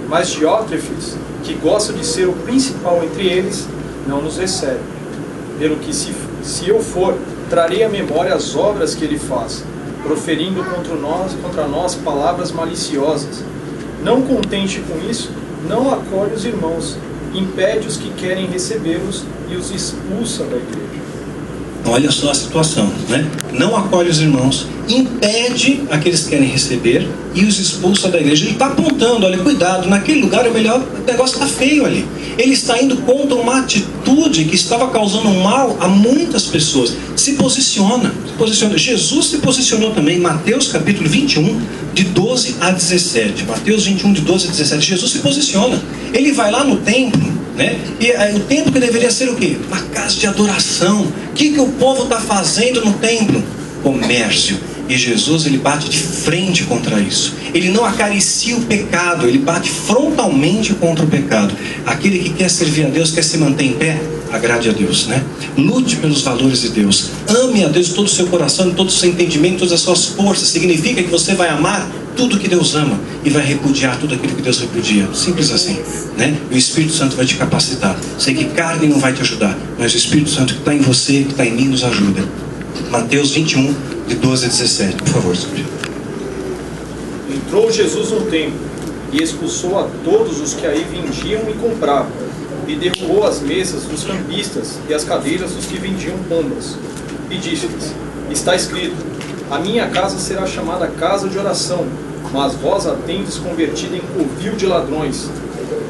mas Diótrefes, que gosta de ser o principal entre eles, não nos recebe. Pelo que se eu for, trarei à memória as obras que ele faz, proferindo contra nós palavras maliciosas. Não contente com isso, não acolhe os irmãos, impede os que querem recebê-los e os expulsa da igreja. Olha só a situação, né? Não acolhe os irmãos, impede aqueles que querem receber e os expulsa da igreja. Ele está apontando, olha, cuidado, naquele lugar o negócio está feio ali. Ele está indo contra uma atitude que estava causando mal a muitas pessoas. Se posiciona. Jesus se posicionou também em Mateus capítulo 21, de 12 a 17. Mateus 21, de 12 a 17. Jesus se posiciona. Ele vai lá no templo, né? E o templo que deveria ser o quê? Uma casa de adoração. O que o povo está fazendo no templo? Comércio. E Jesus, ele bate de frente contra isso. Ele não acaricia o pecado, ele bate frontalmente contra o pecado. Aquele que quer servir a Deus, quer se manter em pé, agrade a Deus, né? Lute pelos valores de Deus. Ame a Deus de todo o seu coração, de todo o seu entendimento, todas as suas forças. Significa que você vai amar tudo que Deus ama e vai repudiar tudo aquilo que Deus repudia. Simples assim, né? E o Espírito Santo vai te capacitar. Sei que carne não vai te ajudar, mas o Espírito Santo que está em você, que está em mim, nos ajuda. Mateus 21, de 12 a 17. Por favor, Senhor. Entrou Jesus no templo e expulsou a todos os que aí vendiam e compravam, e derrubou as mesas dos cambistas e as cadeiras dos que vendiam pombas, e disse-lhes: está escrito, a minha casa será chamada casa de oração, mas vós a tendes convertida em covil de ladrões.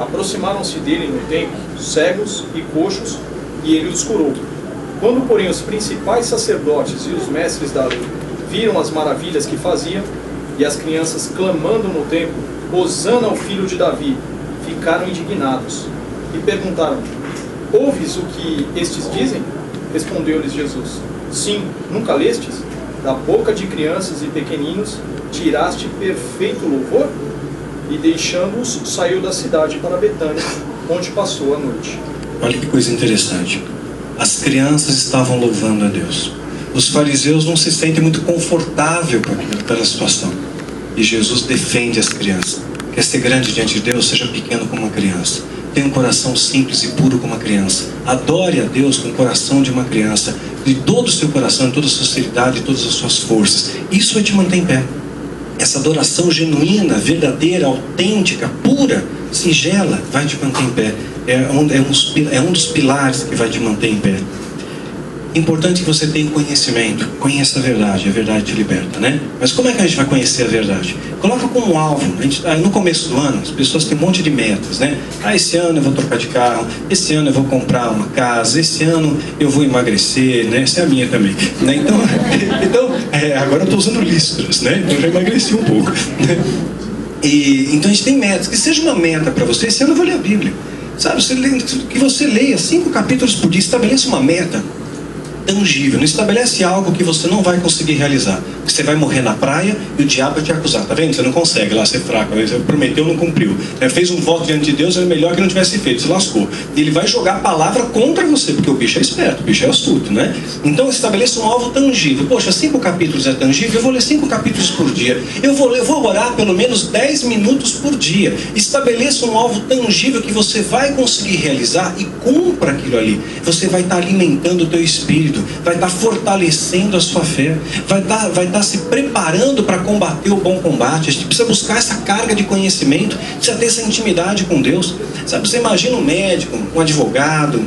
Aproximaram-se dele no templo cegos e coxos, e ele os curou. Quando, porém, os principais sacerdotes e os mestres da lei viram as maravilhas que fazia, e as crianças clamando no templo, hosana ao filho de Davi, ficaram indignados e perguntaram: ouves o que estes dizem? Respondeu-lhes Jesus: sim, nunca lestes? Da boca de crianças e pequeninos tiraste perfeito louvor? E deixando-os, saiu da cidade para Betânia, onde passou a noite. Olha que coisa interessante. As crianças estavam louvando a Deus. Os fariseus não se sentem muito confortáveis com aquela situação. E Jesus defende as crianças. Quer ser grande diante de Deus? Seja pequeno como uma criança. Tenha um coração simples e puro como uma criança. Adore a Deus com o coração de uma criança. De todo o seu coração, de toda a sua sinceridade, de todas as suas forças. Isso vai te manter em pé. Essa adoração genuína, verdadeira, autêntica, pura, singela, vai te manter em pé. É um dos pilares que vai te manter em pé. Importante que você tenha conhecimento. Conheça a verdade te liberta, né? Mas como é que a gente vai conhecer a verdade? Coloca como alvo. No começo do ano, as pessoas têm um monte de metas, né? Esse ano eu vou trocar de carro, esse ano eu vou comprar uma casa, esse ano eu vou emagrecer, né? Essa é a minha também, né? Então agora eu estou usando listras, né? Eu já emagreci um pouco, né? Então a gente tem metas. Que seja uma meta para você. Esse ano eu vou ler a Bíblia, sabe? Que você leia 5 capítulos por dia. Estabeleça uma meta. tangível. Não estabelece algo que você não vai conseguir realizar. Que você vai morrer na praia e o diabo vai te acusar. Tá vendo? Você não consegue lá ser fraco. Você prometeu, não cumpriu. Fez um voto diante de Deus, era melhor que não tivesse feito. Se lascou. E ele vai jogar a palavra contra você, porque o bicho é esperto, o bicho é astuto, né? Então estabeleça um alvo tangível. Poxa, 5 capítulos é tangível, eu vou ler 5 capítulos por dia. Eu vou orar pelo menos 10 minutos por dia. Estabeleça um alvo tangível que você vai conseguir realizar e cumpra aquilo ali. Você vai estar alimentando o teu espírito, vai estar fortalecendo a sua fé, vai estar se preparando para combater o bom combate. A gente precisa buscar essa carga de conhecimento, precisa ter essa intimidade com Deus. Sabe, você imagina um médico, um advogado,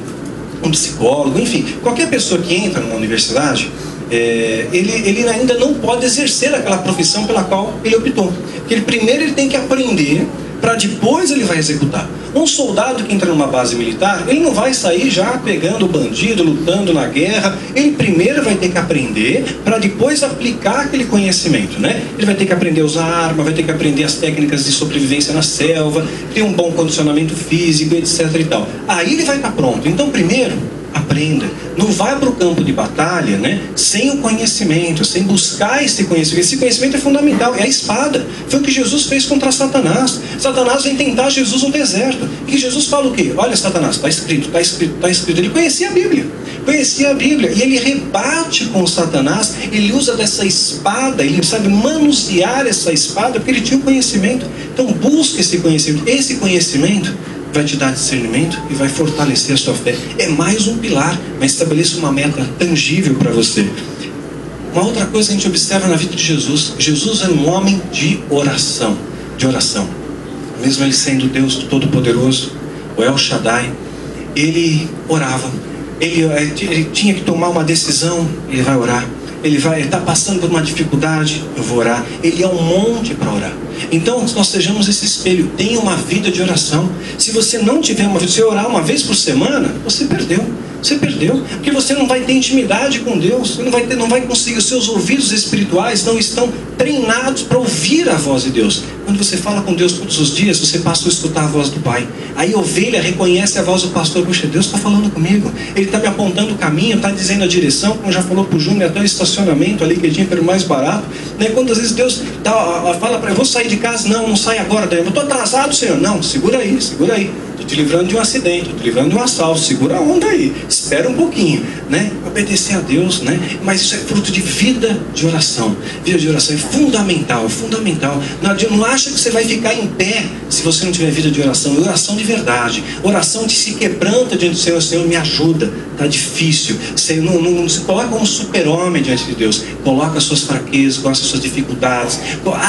um psicólogo, enfim, qualquer pessoa que entra numa universidade, ele ainda não pode exercer aquela profissão pela qual ele optou. Porque primeiro ele tem que aprender, para depois ele vai executar. Um soldado que entra numa base militar, ele não vai sair já pegando o bandido, lutando na guerra. Ele primeiro vai ter que aprender para depois aplicar aquele conhecimento, né? Ele vai ter que aprender a usar arma, vai ter que aprender as técnicas de sobrevivência na selva, ter um bom condicionamento físico, etc. e tal. Aí ele vai estar pronto. Então primeiro, aprenda. Não vai para o campo de batalha, né, sem o conhecimento, sem buscar esse conhecimento. Esse conhecimento é fundamental, é a espada. Foi o que Jesus fez contra Satanás. Satanás vem tentar Jesus no deserto. E Jesus fala o quê? Olha, Satanás, está escrito, está escrito, está escrito. Ele conhecia a Bíblia. Conhecia a Bíblia. E ele rebate com Satanás. Ele usa dessa espada, ele sabe manusear essa espada, porque ele tinha o conhecimento. Então busca esse conhecimento. Esse conhecimento vai te dar discernimento e vai fortalecer a sua fé. É mais um pilar, mas estabeleça uma meta tangível para você. Uma outra coisa que a gente observa na vida de Jesus: Jesus era um homem de oração. Mesmo ele sendo Deus Todo-Poderoso, o El Shaddai, ele orava. Ele tinha que tomar uma decisão, ele vai orar. Ele está passando por uma dificuldade, eu vou orar. Ele é um monte para orar. Então nós sejamos esse espelho. Tenha uma vida de oração. Se você não tiver uma vida, se orar uma vez por semana, você perdeu. Você perdeu, porque você não vai ter intimidade com Deus. Você não vai conseguir. Os seus ouvidos espirituais não estão treinados para ouvir a voz de Deus. Quando você fala com Deus todos os dias, você passa a escutar a voz do Pai. Aí a ovelha reconhece a voz do pastor. Puxa, Deus está falando comigo. Ele está me apontando o caminho, está dizendo a direção, como já falou para o Júnior, até o estacionamento ali que ele tinha pelo mais barato, né? Quando às vezes Deus fala para ele: vou sair de casa, não sai agora, eu estou atrasado, Senhor. Não, segura aí. Estou te livrando de um acidente, estou te livrando de um assalto, segura a onda aí, espera um pouquinho, né? Obedecer a Deus, né? Mas isso é fruto de vida de oração. Vida de oração é fundamental. Não acha que você vai ficar em pé se você não tiver vida de oração. Oração de verdade, oração de se quebranta diante do Senhor. Senhor, me ajuda, está difícil. Você não se coloca como um super-homem diante de Deus. Coloca as suas fraquezas, coloca as suas dificuldades,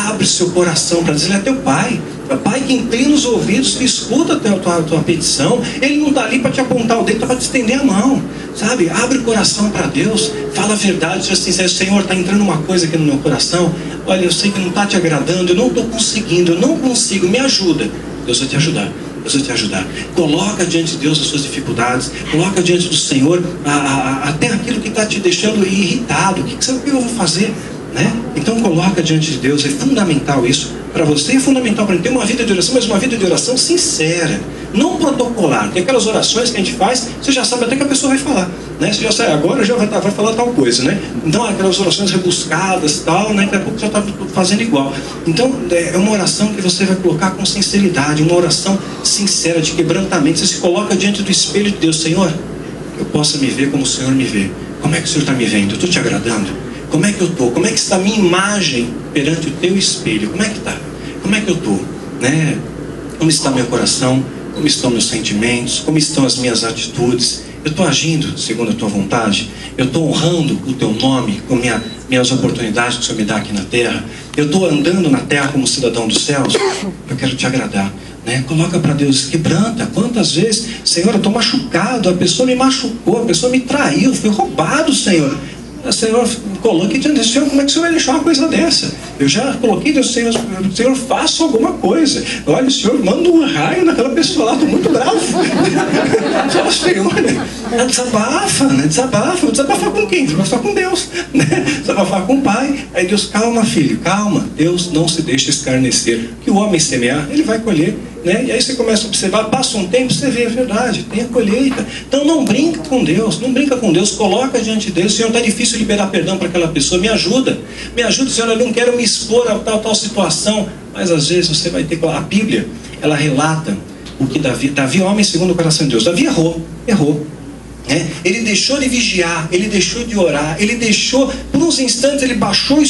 abre seu coração para dizer: ele é teu Pai. É o Pai que inclina os ouvidos, que escuta a tua petição. Ele não está ali para te apontar o dedo, está para te estender a mão, sabe? Abre o coração para Deus, fala a verdade. Diz assim: Senhor, está entrando uma coisa aqui no meu coração. Olha, eu sei que não está te agradando, eu não estou conseguindo, eu não consigo, me ajuda. Deus vai te ajudar. Deus vai te ajudar. Coloca diante de Deus as suas dificuldades. Coloca diante do Senhor até aquilo que está te deixando irritado. O que eu vou fazer? Né? Então coloca diante de Deus. É fundamental isso para você, é fundamental para ter uma vida de oração, mas uma vida de oração sincera, não protocolar. Tem aquelas orações que a gente faz, você já sabe até que a pessoa vai falar, né? Você já sabe, agora já vai falar tal coisa, né? Então aquelas orações rebuscadas, tal, né? Daqui a pouco já está fazendo igual. Então é uma oração que você vai colocar com sinceridade, uma oração sincera, de quebrantamento. Você se coloca diante do espelho de Deus: Senhor, eu possa me ver como o Senhor me vê. Como é que o Senhor está me vendo? Eu estou te agradando? Como é que eu estou? Como é que está a minha imagem perante o teu espelho? Como é que está? Como é que eu estou? Né? Como está meu coração? Como estão meus sentimentos? Como estão as minhas atitudes? Eu estou agindo segundo a tua vontade? Eu estou honrando o teu nome com minhas oportunidades que o Senhor me dá aqui na terra? Eu estou andando na terra como cidadão dos céus? Eu quero te agradar. Né? Coloca para Deus, quebranta. Quantas vezes, Senhor, eu estou machucado, a pessoa me machucou, a pessoa me traiu, fui roubado, Senhor. Senhor, coloque diante do Senhor. Como é que o Senhor vai deixar uma coisa dessa? Eu já coloquei diante do Senhor, faça alguma coisa. Olha, o Senhor manda um raio naquela pessoa lá, estou muito bravo. Fala, Senhor, né? Desabafa, né? Desabafar com quem? Desabafar com Deus, né? Desabafar com o Pai. Aí Deus, calma, filho, calma. Deus não se deixa escarnecer. O que o homem semear, ele vai colher, né? E aí você começa a observar, passa um tempo, você vê a verdade, tem a colheita. Então não brinca com Deus, coloca diante dele. Senhor, está difícil liberar perdão para aquela pessoa, me ajuda, Senhor, eu não quero me expor a tal situação. Mas às vezes você vai ter, a Bíblia, ela relata o que Davi, homem segundo o coração de Deus. Davi errou. Ele deixou de vigiar, ele deixou de orar, por uns instantes ele baixou o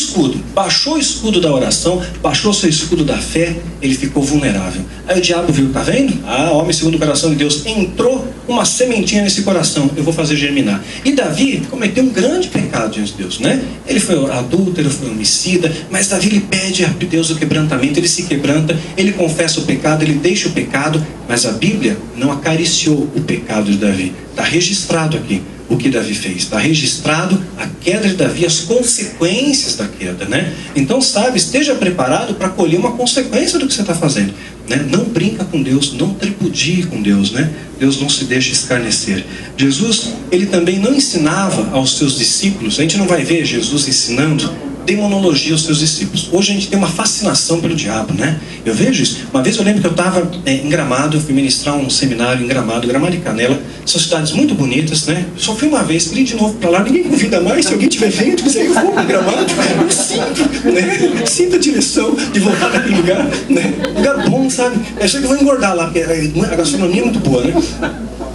escudo da oração, baixou seu escudo da fé, ele ficou vulnerável. Aí o diabo viu, tá vendo? Homem segundo o coração de Deus, entrou uma sementinha nesse coração, eu vou fazer germinar. E Davi cometeu um grande pecado diante de Deus, né? Ele foi adúltero, foi homicida, mas Davi, ele pede a Deus o quebrantamento, ele se quebranta, ele confessa o pecado, ele deixa o pecado, mas a Bíblia não acariciou o pecado de Davi. Está registrado aqui o que Davi fez, está registrado a queda de Davi, as consequências da queda, né? Então, esteja preparado para colher uma consequência do que você está fazendo, né? Não brinca com Deus, não tripudie com Deus, né? Deus não se deixa escarnecer. Jesus, ele também não ensinava aos seus discípulos, a gente não vai ver Jesus ensinando demonologia aos seus discípulos. Hoje a gente tem uma fascinação pelo diabo, né? Eu vejo isso. Uma vez eu lembro que eu estava em Gramado, eu fui ministrar um seminário em Gramado e Canela. São cidades muito bonitas, né? Só fui uma vez, queria ir de novo para lá, ninguém convida mais. Se alguém tiver vento, quiser eu vou para Gramado, eu sinto a direção de voltar naquele lugar, né? Lugar bom, sabe? Eu sei que eu vou engordar lá, porque a gastronomia é muito boa, né?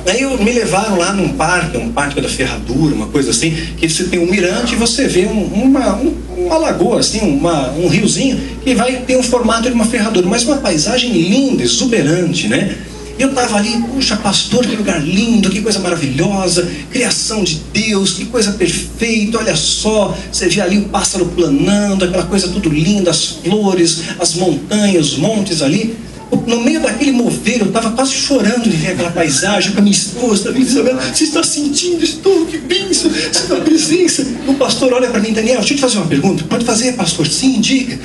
Aí me levaram lá num parque, um parque da Ferradura, uma coisa assim, que você tem um mirante e você vê uma lagoa, assim, um riozinho, que vai ter um formato de uma ferradura, mas uma paisagem linda, exuberante, né? Eu estava ali, puxa, pastor, que lugar lindo, que coisa maravilhosa, criação de Deus, que coisa perfeita, olha só, você vê ali o pássaro planando, aquela coisa tudo linda, as flores, as montanhas, os montes ali. No meio daquele mover, eu estava quase chorando de ver aquela paisagem com a minha esposa, Isabel, você está sentindo? Estou, que bênção, essa presença. O pastor olha para mim, Daniel, deixa eu te fazer uma pergunta. Pode fazer, pastor? Sim, diga.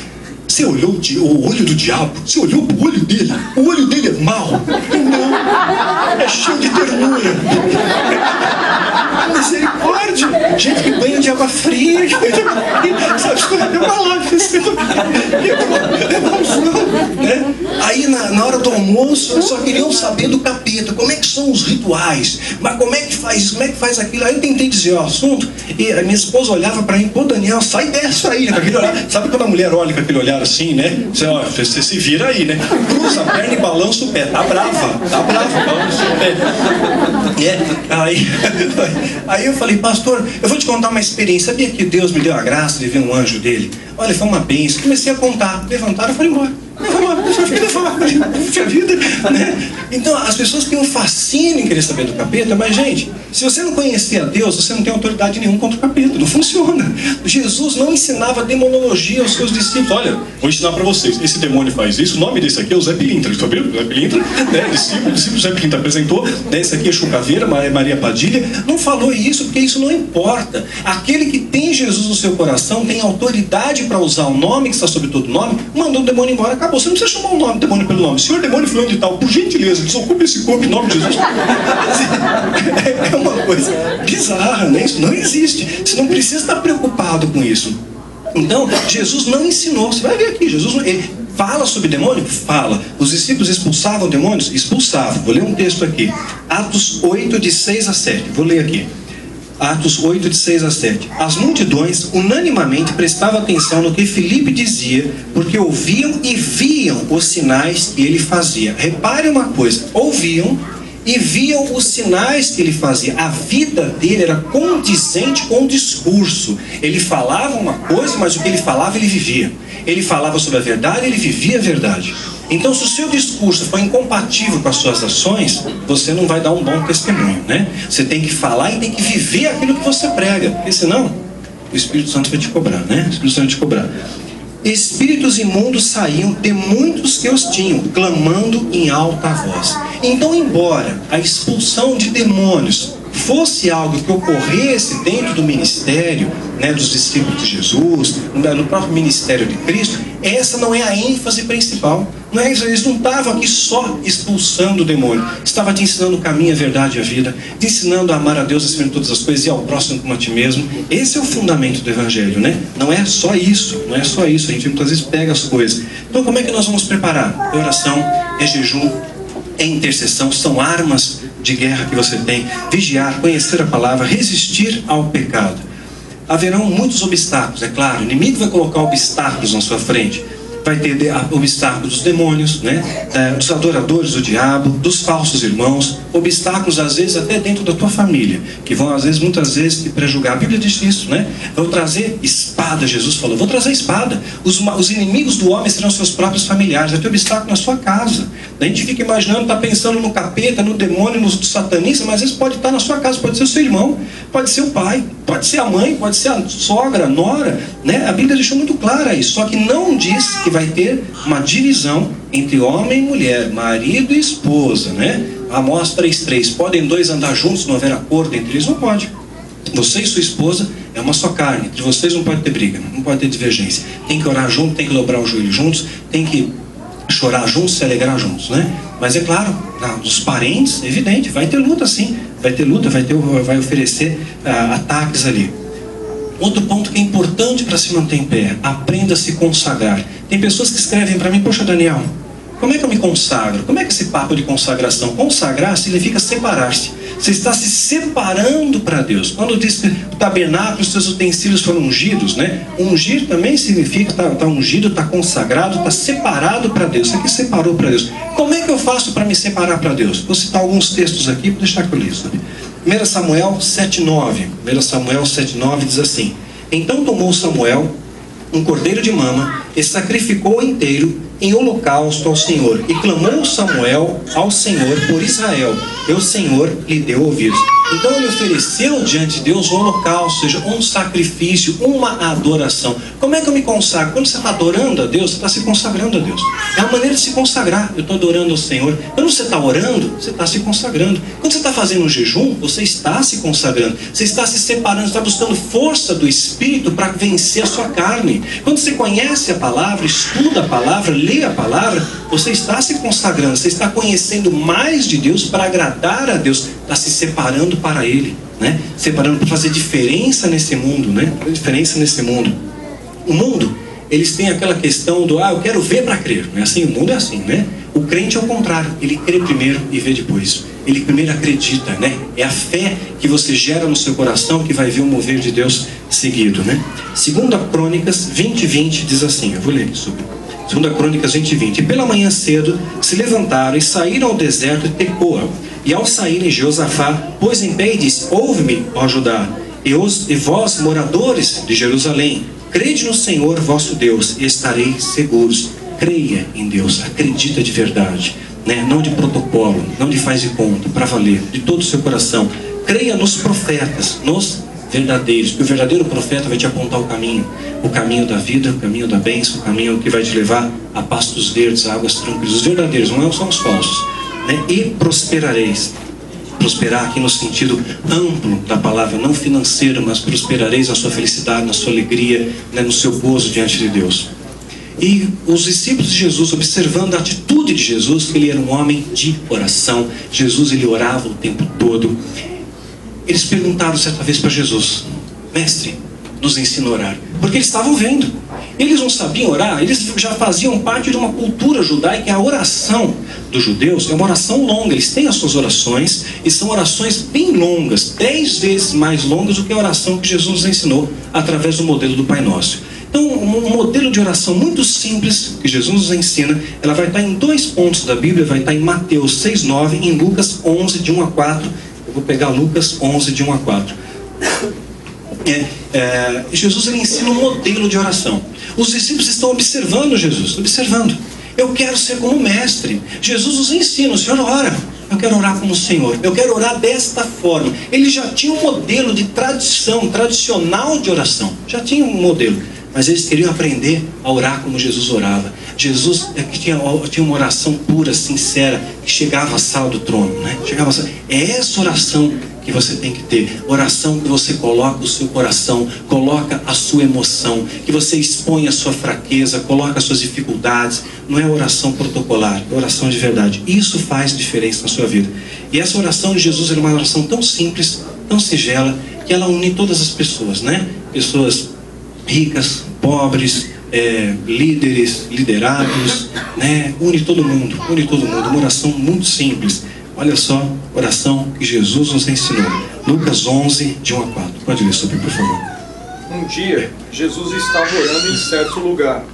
Você olhou o olho do diabo? Você olhou para o olho dele? O olho dele é mau? Não, é cheio de ternura. Misericórdia. Gente que banha de água fria, sabe, escorreu para lá. Né? Aí na hora do almoço, eles só queriam saber do capeta, como é que são os rituais, mas como é que faz isso, como é que faz aquilo. Aí eu tentei dizer o assunto, e a minha esposa olhava para mim, pô, Daniel, sai dessa aí, com aquele olhar. Sabe quando a mulher olha com aquele olhar assim, né? Você se vira aí, né? Cruza a perna e balança o pé, tá brava, balança o pé. Aí eu falei, pastor, eu vou te contar uma experiência. Sabia que Deus me deu a graça de ver um anjo dele? Olha, foi uma bênção. Comecei a contar, levantaram e foram embora. Puxa vida, né? Então as pessoas têm um fascínio em querer saber do capeta, mas gente, se você não conhecer a Deus, você não tem autoridade nenhuma contra o capeta, não funciona. Jesus não ensinava demonologia aos seus discípulos. Olha, vou ensinar para vocês, esse demônio faz isso, o nome desse aqui é o Zé Pilintra, está vendo? Zé Pilintra, né? Discípulo Zé Pilintra apresentou, né? Esse aqui é Chucaveira, Maria Padilha, não falou isso, porque isso não importa. Aquele que tem Jesus no seu coração, tem autoridade para usar o nome que está sobre todo nome, mandou o demônio embora, acabou. Você não precisa chamar o nome do demônio pelo nome. Senhor demônio fulano de tal, por gentileza, desocupe esse corpo em nome de Jesus. É uma coisa bizarra, né? Isso não existe. Você não precisa estar preocupado com isso. Então, Jesus não ensinou. Você vai ver aqui, Jesus ele fala sobre demônio? Fala. Os discípulos expulsavam demônios? Expulsavam. Vou ler um texto aqui. Atos 8, de 6 a 7. Vou ler aqui. Atos 8, de 6 a 7. As multidões unanimamente prestavam atenção no que Filipe dizia, porque ouviam e viam os sinais que ele fazia. Repare uma coisa, ouviam e viam os sinais que ele fazia. A vida dele era condizente com o discurso. Ele falava uma coisa, mas o que ele falava, ele vivia. Ele falava sobre a verdade, ele vivia a verdade. Então, se o seu discurso for incompatível com as suas ações, você não vai dar um bom testemunho, né? Você tem que falar e tem que viver aquilo que você prega, porque senão o Espírito Santo vai te cobrar, né? O Espírito Santo vai te cobrar. Espíritos imundos saíam de muitos que os tinham, clamando em alta voz. Então, embora a expulsão de demônios fosse algo que ocorresse dentro do ministério, né, dos discípulos de Jesus, no próprio ministério de Cristo, essa não é a ênfase principal. Não é isso, eles não estavam aqui só expulsando o demônio. Estava te ensinando o caminho, a verdade e a vida, te ensinando a amar a Deus acima de todas as coisas e ao próximo como a ti mesmo. Esse é o fundamento do Evangelho, né? Não é só isso, não é só isso. A gente muitas vezes pega as coisas. Então como é que nós vamos preparar? É oração, é jejum, é intercessão, são armas de guerra que você tem. Vigiar, conhecer a palavra, resistir ao pecado. Haverão muitos obstáculos, é claro. O inimigo vai colocar obstáculos na sua frente. Vai ter obstáculos dos demônios, né? Dos adoradores do diabo, dos falsos irmãos, obstáculos às vezes até dentro da tua família, que vão às vezes, muitas vezes, te prejugar. A Bíblia diz isso, né? Vão trazer espada, Jesus falou, vou trazer espada. Os inimigos do homem serão seus próprios familiares. Vai ter obstáculo na sua casa. A gente fica imaginando, está pensando no capeta, no demônio, no satanista, mas às vezes pode estar na sua casa, pode ser o seu irmão, pode ser o pai, pode ser a mãe, pode ser a sogra, a nora, né? A Bíblia deixou muito clara isso, só que não diz que vai ter uma divisão entre homem e mulher, marido e esposa, né? Amós 3:3, podem dois andar juntos, não haver acordo entre eles? Não pode. Você e sua esposa é uma só carne, entre vocês não pode ter briga, não pode ter divergência. Tem que orar junto, tem que dobrar o joelho juntos, tem que chorar juntos, se alegrar juntos, né? Mas é claro, os parentes, é evidente, vai ter luta sim, vai ter luta, vai oferecer ataques ali. Outro ponto que é importante para se manter em pé, aprenda a se consagrar. Tem pessoas que escrevem para mim, poxa Daniel, como é que eu me consagro? Como é que esse papo de consagração? Consagrar significa separar-se. Você está se separando para Deus. Quando diz que o tabernáculo, os seus utensílios foram ungidos, né? Ungir também significa está ungido, está consagrado, está separado para Deus. Você que separou para Deus. Como é que eu faço para me separar para Deus? Vou citar alguns textos aqui, vou deixar que eu li, sabe? 1 Samuel 7:9. 1 Samuel 7:9 diz assim: Então tomou Samuel um cordeiro de mama e sacrificou inteiro em holocausto ao Senhor. E clamou Samuel ao Senhor por Israel, e o Senhor lhe deu ouvidos. Então ele ofereceu diante de Deus um holocausto, ou seja, um sacrifício, uma adoração. Como é que eu me consagro? Quando você está adorando a Deus, você está se consagrando a Deus. É a maneira de se consagrar. Eu estou adorando ao Senhor. Quando você está orando, você está se consagrando. Quando você está fazendo um jejum, você está se consagrando. Você está se separando, está buscando força do Espírito para vencer a sua carne. Quando você conhece a palavra, estuda a palavra, lê a palavra, você está se consagrando. Você está conhecendo mais de Deus para agradar a Deus. Está se separando para Ele, né? Separando para fazer diferença nesse mundo, né? Diferença nesse mundo. O mundo, eles têm aquela questão do eu quero ver para crer, não é assim? O mundo é assim, né? O crente é o contrário, ele crê primeiro e vê depois. Ele primeiro acredita, né? É a fé que você gera no seu coração que vai ver o mover de Deus seguido, né? 2 Crônicas 20:20 diz assim, eu vou ler isso. 2 Crônicas 20:20. E pela manhã cedo se levantaram e saíram ao deserto de Tecoa. E ao saírem, Jeosafá pôs em pé e disse: Ouve-me, ó Judá, e vós, moradores de Jerusalém, crede no Senhor vosso Deus e estareis seguros. Creia em Deus, acredita de verdade, né? Não de protocolo, não de faz de conta, para valer, de todo o seu coração. Creia nos profetas, nos verdadeiros, porque o verdadeiro profeta vai te apontar o caminho da vida, o caminho da bênção, o caminho que vai te levar a pastos verdes, a águas tranquilas. Os verdadeiros, não são os falsos, né? E prosperareis. Prosperar aqui no sentido amplo da palavra, não financeiro, mas prosperareis na sua felicidade, na sua alegria, né? No seu gozo diante de Deus. E os discípulos de Jesus, observando a atitude de Jesus, que ele era um homem de oração, Jesus ele orava o tempo todo. Eles perguntaram certa vez para Jesus: Mestre, nos ensina a orar. Porque eles estavam vendo. Eles não sabiam orar, eles já faziam parte de uma cultura judaica. A oração dos judeus é uma oração longa. Eles têm as suas orações, e são orações bem longas, 10 vezes mais longas do que a oração que Jesus nos ensinou através do modelo do Pai Nosso. Então, um modelo de oração muito simples que Jesus nos ensina, ela vai estar em 2 pontos da Bíblia, vai estar em Mateus 6:9 e em Lucas 11, de 1 a 4. Eu vou pegar Lucas 11, de 1 a 4. Jesus ele ensina um modelo de oração. Os discípulos estão observando Jesus, observando. Eu quero ser como mestre. Jesus nos ensina, o Senhor ora. Eu quero orar como o Senhor, eu quero orar desta forma. Ele já tinha um modelo de tradicional de oração. Já tinha um modelo. Mas eles queriam aprender a orar como Jesus orava. Jesus tinha uma oração pura, sincera, que chegava à sala do trono, né? É essa oração que você tem que ter. Oração que você coloca o seu coração, coloca a sua emoção, que você expõe a sua fraqueza, coloca as suas dificuldades. Não é oração protocolar, é oração de verdade. Isso faz diferença na sua vida. E essa oração de Jesus é uma oração tão simples, tão singela, que ela une todas as pessoas, né? Pessoas ricas, pobres, líderes, liderados, né? Une todo mundo. Uma oração muito simples. Olha só, oração que Jesus nos ensinou. Lucas 11, de 1 a 4. Pode ler sobre, por favor. Um dia, Jesus estava orando em certo lugar.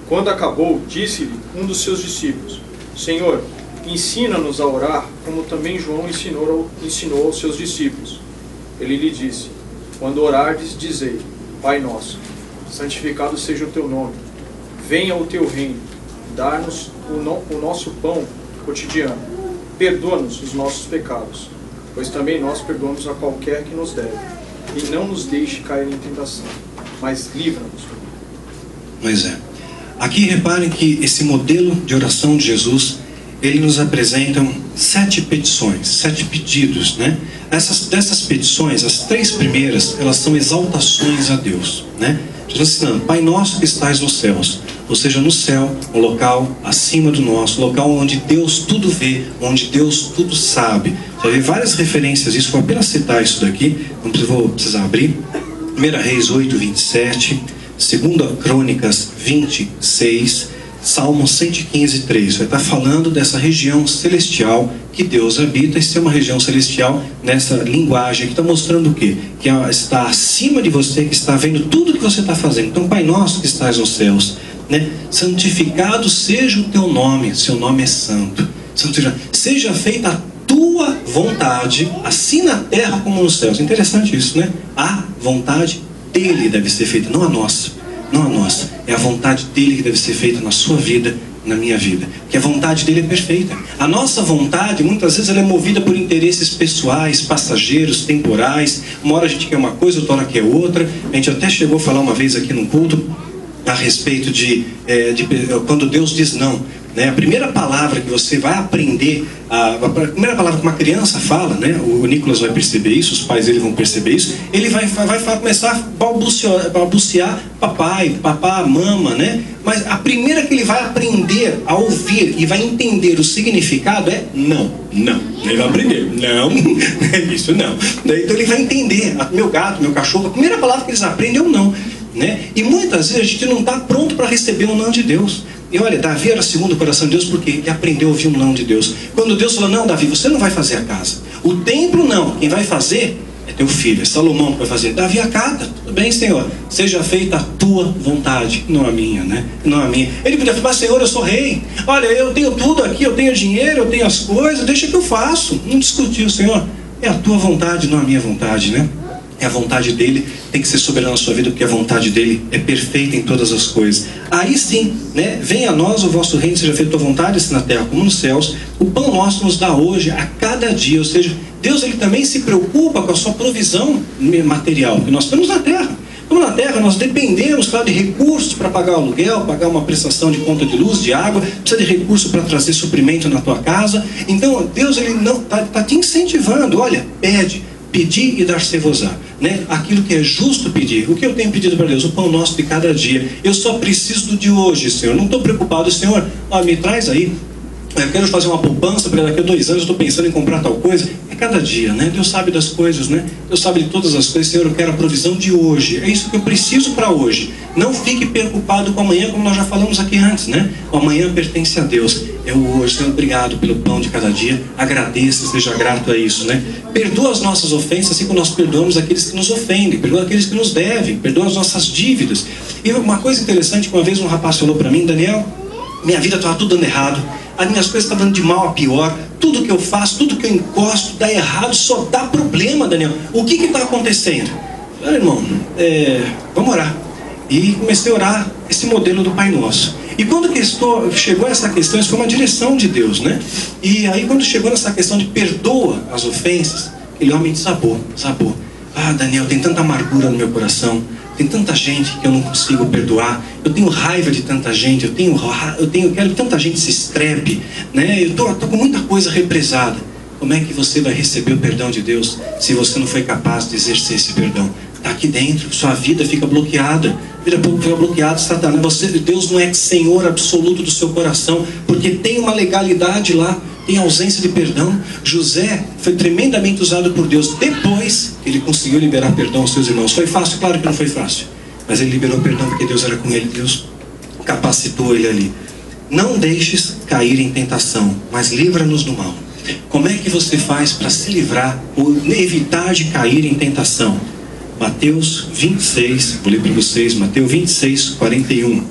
Quando acabou, disse-lhe um dos seus discípulos: Senhor, ensina-nos a orar, como também João ensinou aos seus discípulos. Ele lhe disse: quando orardes, dizei: Pai nosso, santificado seja o teu nome. Venha o teu reino. Dá-nos o nosso pão cotidiano. Perdoa-nos os nossos pecados, pois também nós perdoamos a qualquer que nos deve. E não nos deixe cair em tentação, mas livra-nos. Pois é. Aqui reparem que esse modelo de oração de Jesus, ele nos apresenta 7 petições, 7 pedidos, né? Dessas petições, as 3 primeiras, elas são exaltações a Deus, né? Jesus ensinando: Pai nosso que estais nos céus. Ou seja, no céu, um local acima do nosso, um local onde Deus tudo vê, onde Deus tudo sabe. Já vi várias referências disso, vou apenas citar isso daqui, não vou precisar abrir. 1 Reis 8, 27, 2 Crônicas 26, Salmo 115, 3. Vai estar falando dessa região celestial que Deus habita, e ser uma região celestial nessa linguagem que está mostrando o quê? Que está acima de você, que está vendo tudo que você está fazendo. Então, Pai nosso que estás nos céus, né? Santificado seja o teu nome, seu nome é santo. Seja feita a tua vontade, assim na terra como nos céus. Interessante isso, né? A vontade dele deve ser feita, não a nossa. Não a nossa. É a vontade dele que deve ser feita na sua vida, na minha vida. Porque a vontade dele é perfeita. A nossa vontade, muitas vezes, ela é movida por interesses pessoais, passageiros, temporais. Uma hora a gente quer uma coisa, outra hora quer outra. A gente até chegou a falar uma vez aqui num culto a respeito de quando Deus diz não, né? A primeira palavra que você vai aprender, a primeira palavra que uma criança fala, né? O Nicolas vai perceber isso, os pais dele vão perceber isso. Ele vai começar a balbuciar papai, papá, mama, né? Mas a primeira que ele vai aprender a ouvir e vai entender o significado é não. Ele vai aprender, não, isso não. Então ele vai entender. Meu gato, meu cachorro, a primeira palavra que eles aprendem é o não, né? E muitas vezes a gente não está pronto para receber o não de Deus. E olha, Davi era segundo o coração de Deus porque ele aprendeu a ouvir o não de Deus. Quando Deus falou: não, Davi, você não vai fazer a casa, o templo não, quem vai fazer é teu filho, é Salomão que vai fazer. Davi acata: tudo bem, Senhor, seja feita a tua vontade, não a minha, né? Não a minha. Ele podia falar: Senhor, eu sou rei, olha, eu tenho tudo aqui, eu tenho dinheiro, eu tenho as coisas, deixa que eu faço. Não discutiu, Senhor, é a tua vontade, não a minha vontade, né? É a vontade dele, tem que ser soberana na sua vida, porque a vontade dele é perfeita em todas as coisas. Aí sim, né? Venha a nós o vosso reino, seja feita a tua vontade, assim na terra como nos céus. O pão nosso nos dá hoje, a cada dia. Ou seja, Deus ele também se preocupa com a sua provisão material, que nós temos na terra. Como na terra nós dependemos, claro, de recursos para pagar o aluguel, pagar uma prestação de conta de luz, de água, precisa de recurso para trazer suprimento na tua casa. Então Deus ele não está te incentivando: olha, pedir e dar-se-vos-á, né? Aquilo que é justo pedir. O que eu tenho pedido para Deus? O pão nosso de cada dia. Eu só preciso do de hoje, Senhor. Não estou preocupado, Senhor, me traz aí. Eu quero fazer uma poupança, porque daqui a 2 anos eu estou pensando em comprar tal coisa. É cada dia, né? Deus sabe das coisas, né? Deus sabe de todas as coisas. Senhor, eu quero a provisão de hoje. É isso que eu preciso para hoje. Não fique preocupado com amanhã, como nós já falamos aqui antes, né? O amanhã pertence a Deus. É o hoje. Senhor, obrigado pelo pão de cada dia. Agradeça, seja grato a isso, né? Perdoa as nossas ofensas, assim como nós perdoamos aqueles que nos ofendem. Perdoa aqueles que nos devem. Perdoa as nossas dívidas. E uma coisa interessante, que uma vez um rapaz falou para mim: Daniel, minha vida estava tudo dando errado. As minhas coisas estavam dando de mal a pior. Tudo que eu faço, tudo que eu encosto dá errado, só dá problema, Daniel. O que está acontecendo? Eu falei: irmão, vamos orar. E comecei a orar esse modelo do Pai Nosso. E quando chegou essa questão, isso foi uma direção de Deus, né? E aí quando chegou nessa questão de perdoa as ofensas, aquele homem desabou. Ah, Daniel, tem tanta amargura no meu coração. Tem tanta gente que eu não consigo perdoar. Eu tenho raiva de tanta gente. Eu quero que tanta gente se estrepe, né? Eu tô com muita coisa represada. Como é que você vai receber o perdão de Deus se você não foi capaz de exercer esse perdão? Está aqui dentro, sua vida fica bloqueada. Fica bloqueada, Satanás. Deus não é Senhor absoluto do seu coração, porque tem uma legalidade lá, tem ausência de perdão. José foi tremendamente usado por Deus depois que ele conseguiu liberar perdão aos seus irmãos. Foi fácil? Claro que não foi fácil, mas ele liberou perdão porque Deus era com ele. Deus capacitou ele ali. Não deixes cair em tentação, mas livra-nos do mal. Como é que você faz para se livrar ou evitar de cair em tentação? Mateus 26, vou ler para vocês, Mateus 26, 41.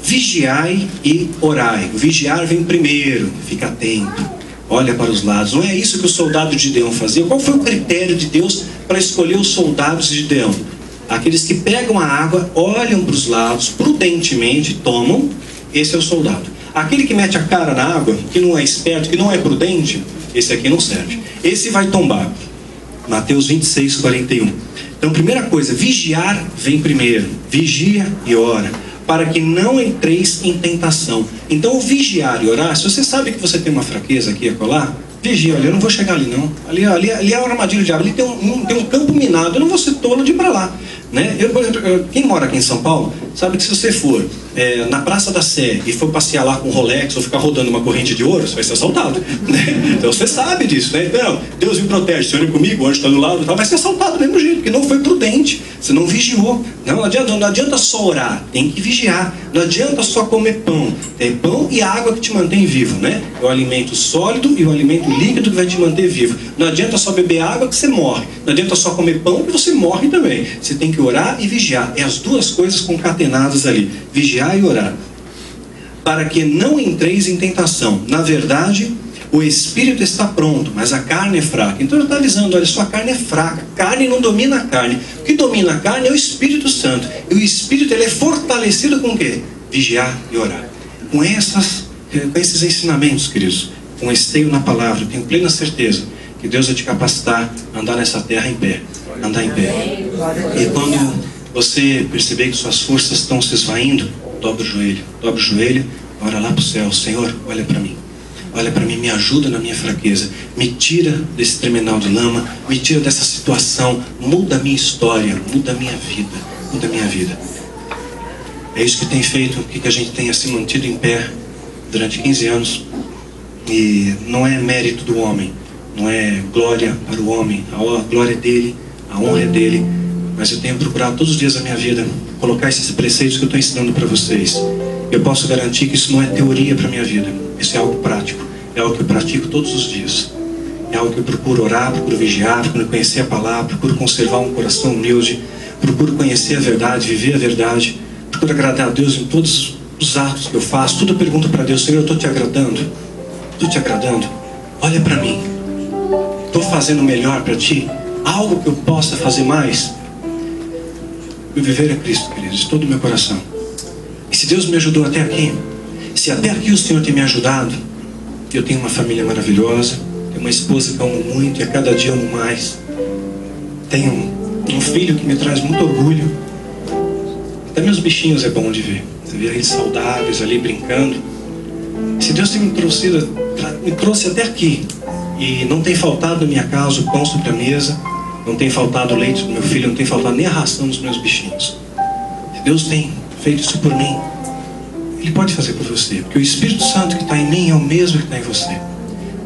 Vigiai e orai. O vigiar vem primeiro, fica atento, olha para os lados. Não é isso que o soldado de Gideão fazia? Qual foi o critério de Deus para escolher os soldados de Gideão? Aqueles que pegam a água, olham para os lados, prudentemente tomam. Esse é o soldado. Aquele que mete a cara na água, que não é esperto, que não é prudente, esse aqui não serve. Esse vai tombar. Mateus 26, 41. Então, primeira coisa, vigiar vem primeiro. Vigia e ora, para que não entreis em tentação. Então, o vigiar e orar, se você sabe que você tem uma fraqueza aqui e acolá, vigia. Olha, eu não vou chegar ali não. Ali é uma armadilha do diabo. Ali tem um campo minado. Eu não vou ser tolo de ir para lá, né? Quem mora aqui em São Paulo sabe que se você for na Praça da Sé e for passear lá com um Rolex ou ficar rodando uma corrente de ouro, você vai ser assaltado, né? Então você sabe disso, né? Então, Deus me protege, Senhor é comigo, o anjo está do lado, vai ser assaltado do mesmo jeito, porque não foi prudente, você não vigiou. Não adianta só orar, tem que vigiar. Não adianta só comer pão. Tem pão e água que te mantém vivo, né? É o alimento sólido e o alimento líquido que vai te manter vivo. Não adianta só beber água que você morre. Não adianta só comer pão que você morre também. Você tem que orar e vigiar. É as duas coisas concatenadas ali. Vigiar e orar. Para que não entreis em tentação. Na verdade, o espírito está pronto, mas a carne é fraca. Então ele está avisando, olha, sua carne é fraca. Carne não domina a carne. O que domina a carne é o Espírito Santo. E o Espírito, ele é fortalecido com o quê? Vigiar e orar. Com esses ensinamentos, queridos, com esteio na palavra, eu tenho plena certeza que Deus vai te capacitar a andar nessa terra em pé. Andar em pé. E quando você perceber que suas forças estão se esvaindo, dobra o joelho, ora lá para o céu. Senhor, olha para mim. Olha para mim, me ajuda na minha fraqueza. Me tira desse tremedal de lama. Me tira dessa situação. Muda a minha história. Muda a minha vida. Muda a minha vida. É isso que tem feito com que a gente tenha se mantido em pé durante 15 anos. E não é mérito do homem. Não é glória para o homem. A glória é dele. A honra é dele. Mas eu tenho procurado todos os dias da minha vida colocar esses preceitos que eu estou ensinando para vocês. Eu posso garantir que isso não é teoria para a minha vida. Isso é algo prático. É algo que eu pratico todos os dias. É algo que eu procuro orar, procuro vigiar, procuro conhecer a palavra, procuro conservar um coração humilde, procuro conhecer a verdade, viver a verdade, procuro agradar a Deus em todos os atos que eu faço. Tudo eu pergunto para Deus: Senhor, eu estou te agradando? Estou te agradando? Olha para mim. Estou fazendo melhor para ti? Algo que eu possa fazer mais? Eu viver é Cristo, queridos, de todo o meu coração. E se Deus me ajudou até aqui, se até aqui o Senhor tem me ajudado, eu tenho uma família maravilhosa, tenho uma esposa que eu amo muito e a cada dia amo mais. Tenho um filho que me traz muito orgulho. Até meus bichinhos é bom de ver. Você vê eles saudáveis ali brincando. Se Deus tem me trouxe até aqui e não tem faltado na minha casa o pão sobre a mesa, não tem faltado o leite do meu filho, não tem faltado nem a ração dos meus bichinhos. Se Deus tem feito isso por mim, Ele pode fazer por você, porque o Espírito Santo que está em mim é o mesmo que está em você.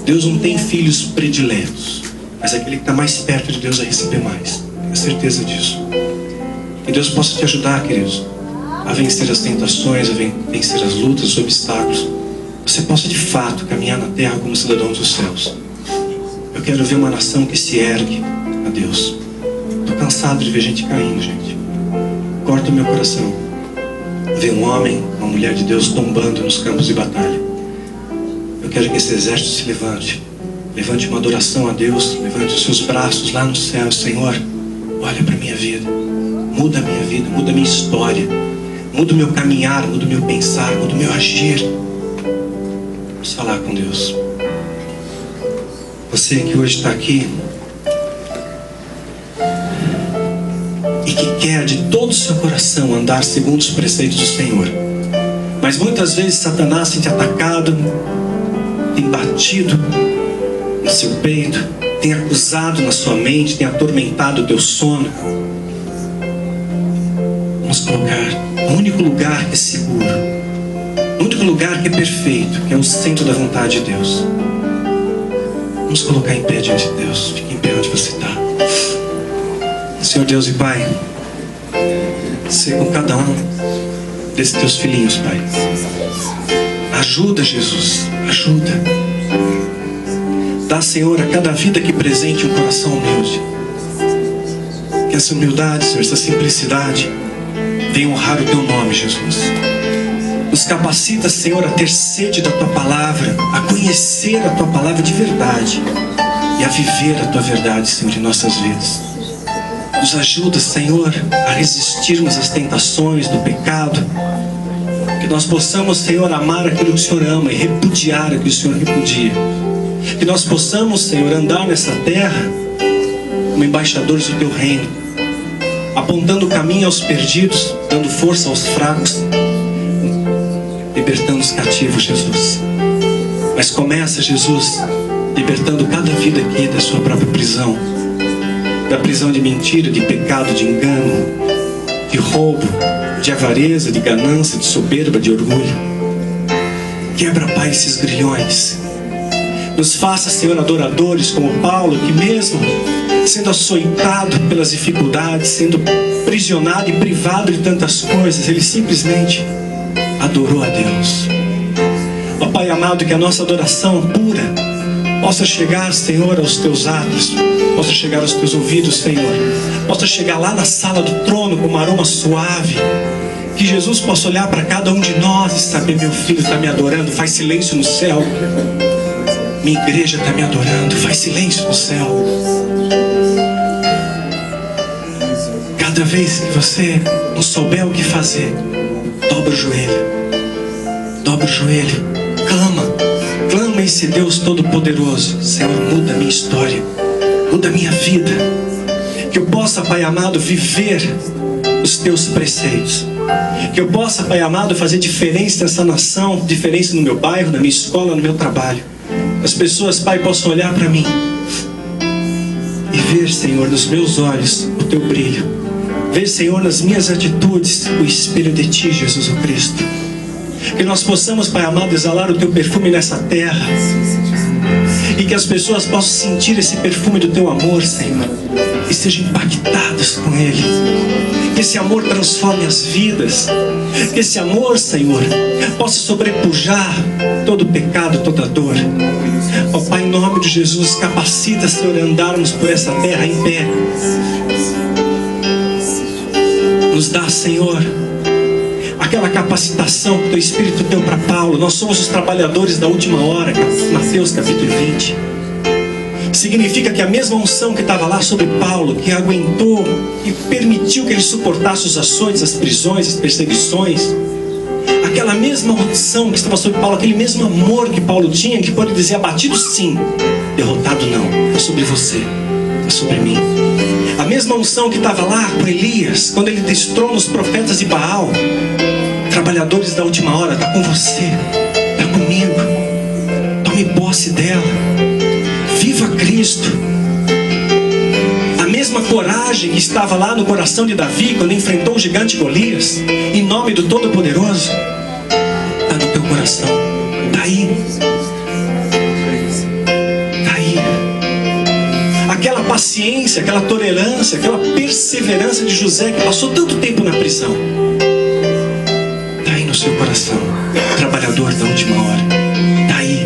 Deus não tem filhos prediletos, mas é aquele que está mais perto de Deus a receber mais. Tenha certeza disso. Que Deus possa te ajudar, queridos, a vencer as tentações, a vencer as lutas, os obstáculos. Você possa de fato caminhar na terra como cidadão dos céus. Eu quero ver uma nação que se ergue a Deus. Estou cansado de ver gente caindo, gente. Corta o meu coração ver um homem, uma mulher de Deus tombando nos campos de batalha. Eu quero que esse exército se levante. Levante uma adoração a Deus. Levante os seus braços lá no céu. Senhor, olha para a minha vida. Muda a minha vida, muda a minha história. Muda o meu caminhar, muda o meu pensar, muda o meu agir. Vamos falar com Deus. Você que hoje está aqui e que quer de todo o seu coração andar segundo os preceitos do Senhor, mas muitas vezes Satanás tem te atacado, tem batido no seu peito, tem acusado na sua mente, tem atormentado o teu sono. Vamos colocar no único lugar que é seguro, no único lugar que é perfeito, que é o centro da vontade de Deus. Vamos colocar em pé diante de Deus. Fique em pé onde você está. Senhor Deus e Pai, seja com cada um desses teus filhinhos, Pai. Ajuda, Jesus, ajuda. Dá, Senhor, a cada vida aqui presente um coração humilde. Que essa humildade, Senhor, essa simplicidade venha honrar o teu nome, Jesus. Nos capacita, Senhor, a ter sede da tua palavra, a conhecer a tua palavra de verdade e a viver a tua verdade, Senhor, em nossas vidas. Nos ajuda, Senhor, a resistirmos às tentações do pecado. Que nós possamos, Senhor, amar aquilo que o Senhor ama e repudiar aquilo que o Senhor repudia. Que nós possamos, Senhor, andar nessa terra como embaixadores do teu reino, apontando o caminho aos perdidos, dando força aos fracos, libertando os cativos, Jesus. Mas começa, Jesus, libertando cada vida aqui da sua própria prisão, da prisão de mentira, de pecado, de engano, de roubo, de avareza, de ganância, de soberba, de orgulho. Quebra, Pai, esses grilhões. Nos faça, Senhor, adoradores como Paulo, que mesmo sendo açoitado pelas dificuldades, sendo prisionado e privado de tantas coisas, ele simplesmente adorou a Deus. Ó Pai amado, que a nossa adoração pura possa chegar, Senhor, aos teus atos, possa chegar aos teus ouvidos, Senhor, possa chegar lá na sala do trono com um aroma suave. Que Jesus possa olhar para cada um de nós e saber: meu filho está me adorando, faz silêncio no céu. Minha igreja está me adorando, faz silêncio no céu. Cada vez que você não souber o que fazer, dobra o joelho. Dobra o joelho. Clama esse Deus Todo-Poderoso: Senhor, muda a minha história, muda a minha vida. Que eu possa, Pai amado, viver os teus preceitos. Que eu possa, Pai amado, fazer diferença nessa nação, diferença no meu bairro, na minha escola, no meu trabalho. As pessoas, Pai, possam olhar para mim e ver, Senhor, nos meus olhos o teu brilho. Ver, Senhor, nas minhas atitudes o espelho de ti, Jesus o Cristo. Que nós possamos, Pai amado, exalar o teu perfume nessa terra. E que as pessoas possam sentir esse perfume do teu amor, Senhor, e sejam impactadas com ele. Que esse amor transforme as vidas. Que esse amor, Senhor, possa sobrepujar todo o pecado, toda a dor. Ó Pai, em nome de Jesus, capacita, Senhor, a andarmos por essa terra em pé. Nos dá, Senhor, aquela capacitação que o teu Espírito deu para Paulo. Nós somos os trabalhadores da última hora, Mateus capítulo 20. Significa que a mesma unção que estava lá sobre Paulo, que aguentou e permitiu que ele suportasse os açoites, as prisões, as perseguições, aquela mesma unção que estava sobre Paulo, aquele mesmo amor que Paulo tinha, que pode dizer: abatido sim, derrotado não, é sobre você, é sobre mim. A mesma unção que estava lá com Elias, quando ele destrona os profetas de Baal. Trabalhadores da última hora, está com você, está comigo. Tome posse dela. Viva Cristo. A mesma coragem que estava lá no coração de Davi quando enfrentou o gigante Golias, em nome do Todo-Poderoso, está no teu coração. Está aí. Está aí. Aquela paciência, aquela tolerância, aquela perseverança de José, que passou tanto tempo na prisão, está aí no seu coração. Trabalhador da última hora, está aí.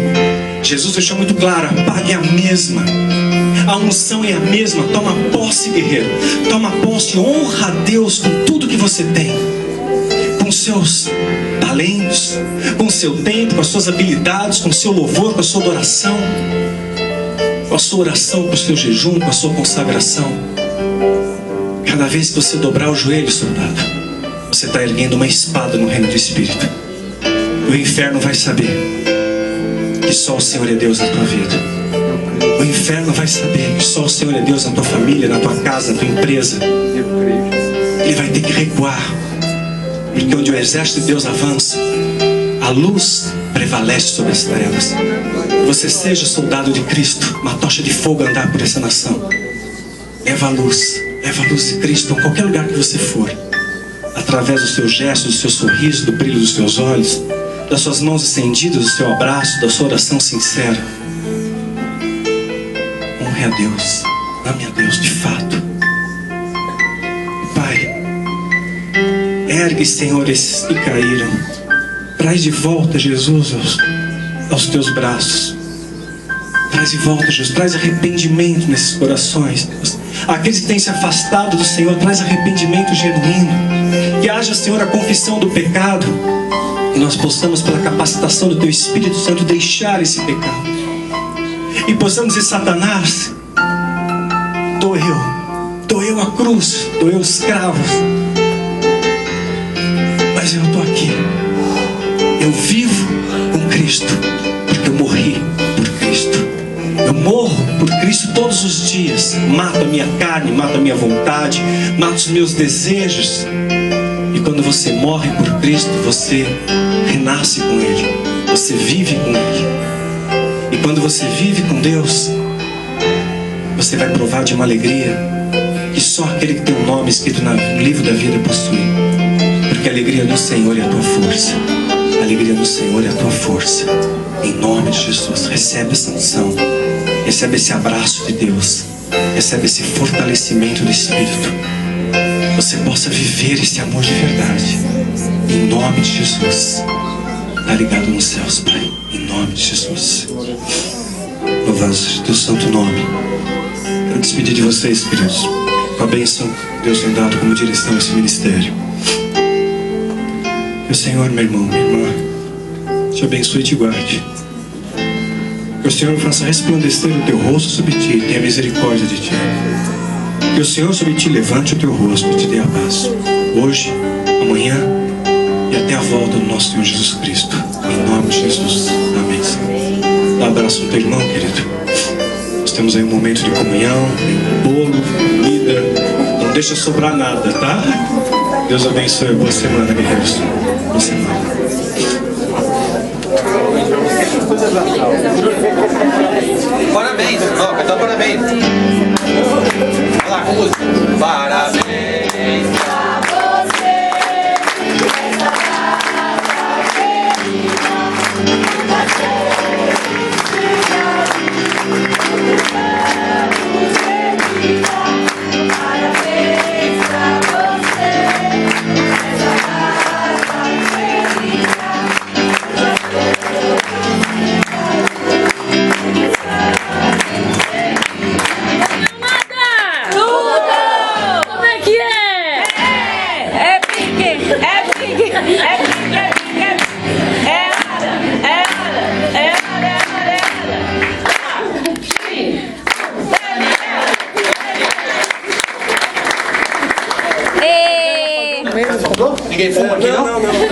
Jesus deixou muito claro: a paga é a mesma, a unção é a mesma. Toma posse, guerreiro. Toma posse, honra a Deus com tudo que você tem, com seus talentos, com o seu tempo, com as suas habilidades, com o seu louvor, com a sua adoração, com a sua oração, com o seu jejum, com a sua consagração. Cada vez que você dobrar o joelho, soldado, você está erguendo uma espada no reino do Espírito. O inferno vai saber que só o Senhor é Deus na tua vida. O inferno vai saber que só o Senhor é Deus na tua família, na tua casa, na tua empresa. Ele vai ter que recuar, porque onde o exército de Deus avança, a a luz prevalece sobre as trevas. Que você seja soldado de Cristo, uma tocha de fogo a andar por essa nação. Leva a luz de Cristo em qualquer lugar que você for. Através do seu gesto, do seu sorriso, do brilho dos seus olhos, das suas mãos estendidas, do seu abraço, da sua oração sincera. Honre a Deus, ame a Deus de fato. Pai, ergue, Senhor, esses que caíram. Traz de volta, Jesus, aos teus braços. Traz de volta, Jesus, traz arrependimento nesses corações, Deus. Aqueles que têm se afastado do Senhor, traz arrependimento genuíno. Que haja, Senhor, a confissão do pecado. E nós possamos, pela capacitação do Teu Espírito Santo, deixar esse pecado. E possamos dizer: Satanás, doeu a cruz, doeu os cravos, mas eu estou aqui. Eu vivo com Cristo, porque eu morri por Cristo. Eu morro por Cristo todos os dias. Mato a minha carne, mato a minha vontade, mato os meus desejos. E quando você morre por Cristo, você renasce com Ele. Você vive com Ele. E quando você vive com Deus, você vai provar de uma alegria que só aquele que tem um nome escrito no livro da vida possui. Porque a alegria do Senhor é a tua força. A alegria do Senhor é a tua força. Em nome de Jesus, recebe essa unção. Recebe esse abraço de Deus. Recebe esse fortalecimento do Espírito. Você possa viver esse amor de verdade. Em nome de Jesus. Está ligado nos céus, Pai. Em nome de Jesus. Louvado seja o teu santo nome. Quero despedir de vocês, queridos, com a bênção que Deus tem dado como direção a esse ministério. Que o Senhor, meu irmão, minha irmã, te abençoe e te guarde. Que o Senhor faça resplandecer o teu rosto sobre ti e tenha misericórdia de ti. Que o Senhor sobre ti levante o teu rosto e te dê a paz. Hoje, amanhã e até a volta do nosso Senhor Jesus Cristo. Em nome de Jesus. Amém, Senhor. Dá um abraço no teu irmão, querido. Nós temos aí um momento de comunhão, bolo, comida. Não deixa sobrar nada, tá? Deus abençoe. Boa semana, guerreiros. Boa semana. Parabéns, ó, cantar parabéns. Olha lá, com música. Parabéns pra você. Essa data querida, nunca Parabéns pra você. Essa data querida. Ninguém fuma aqui, não? Não.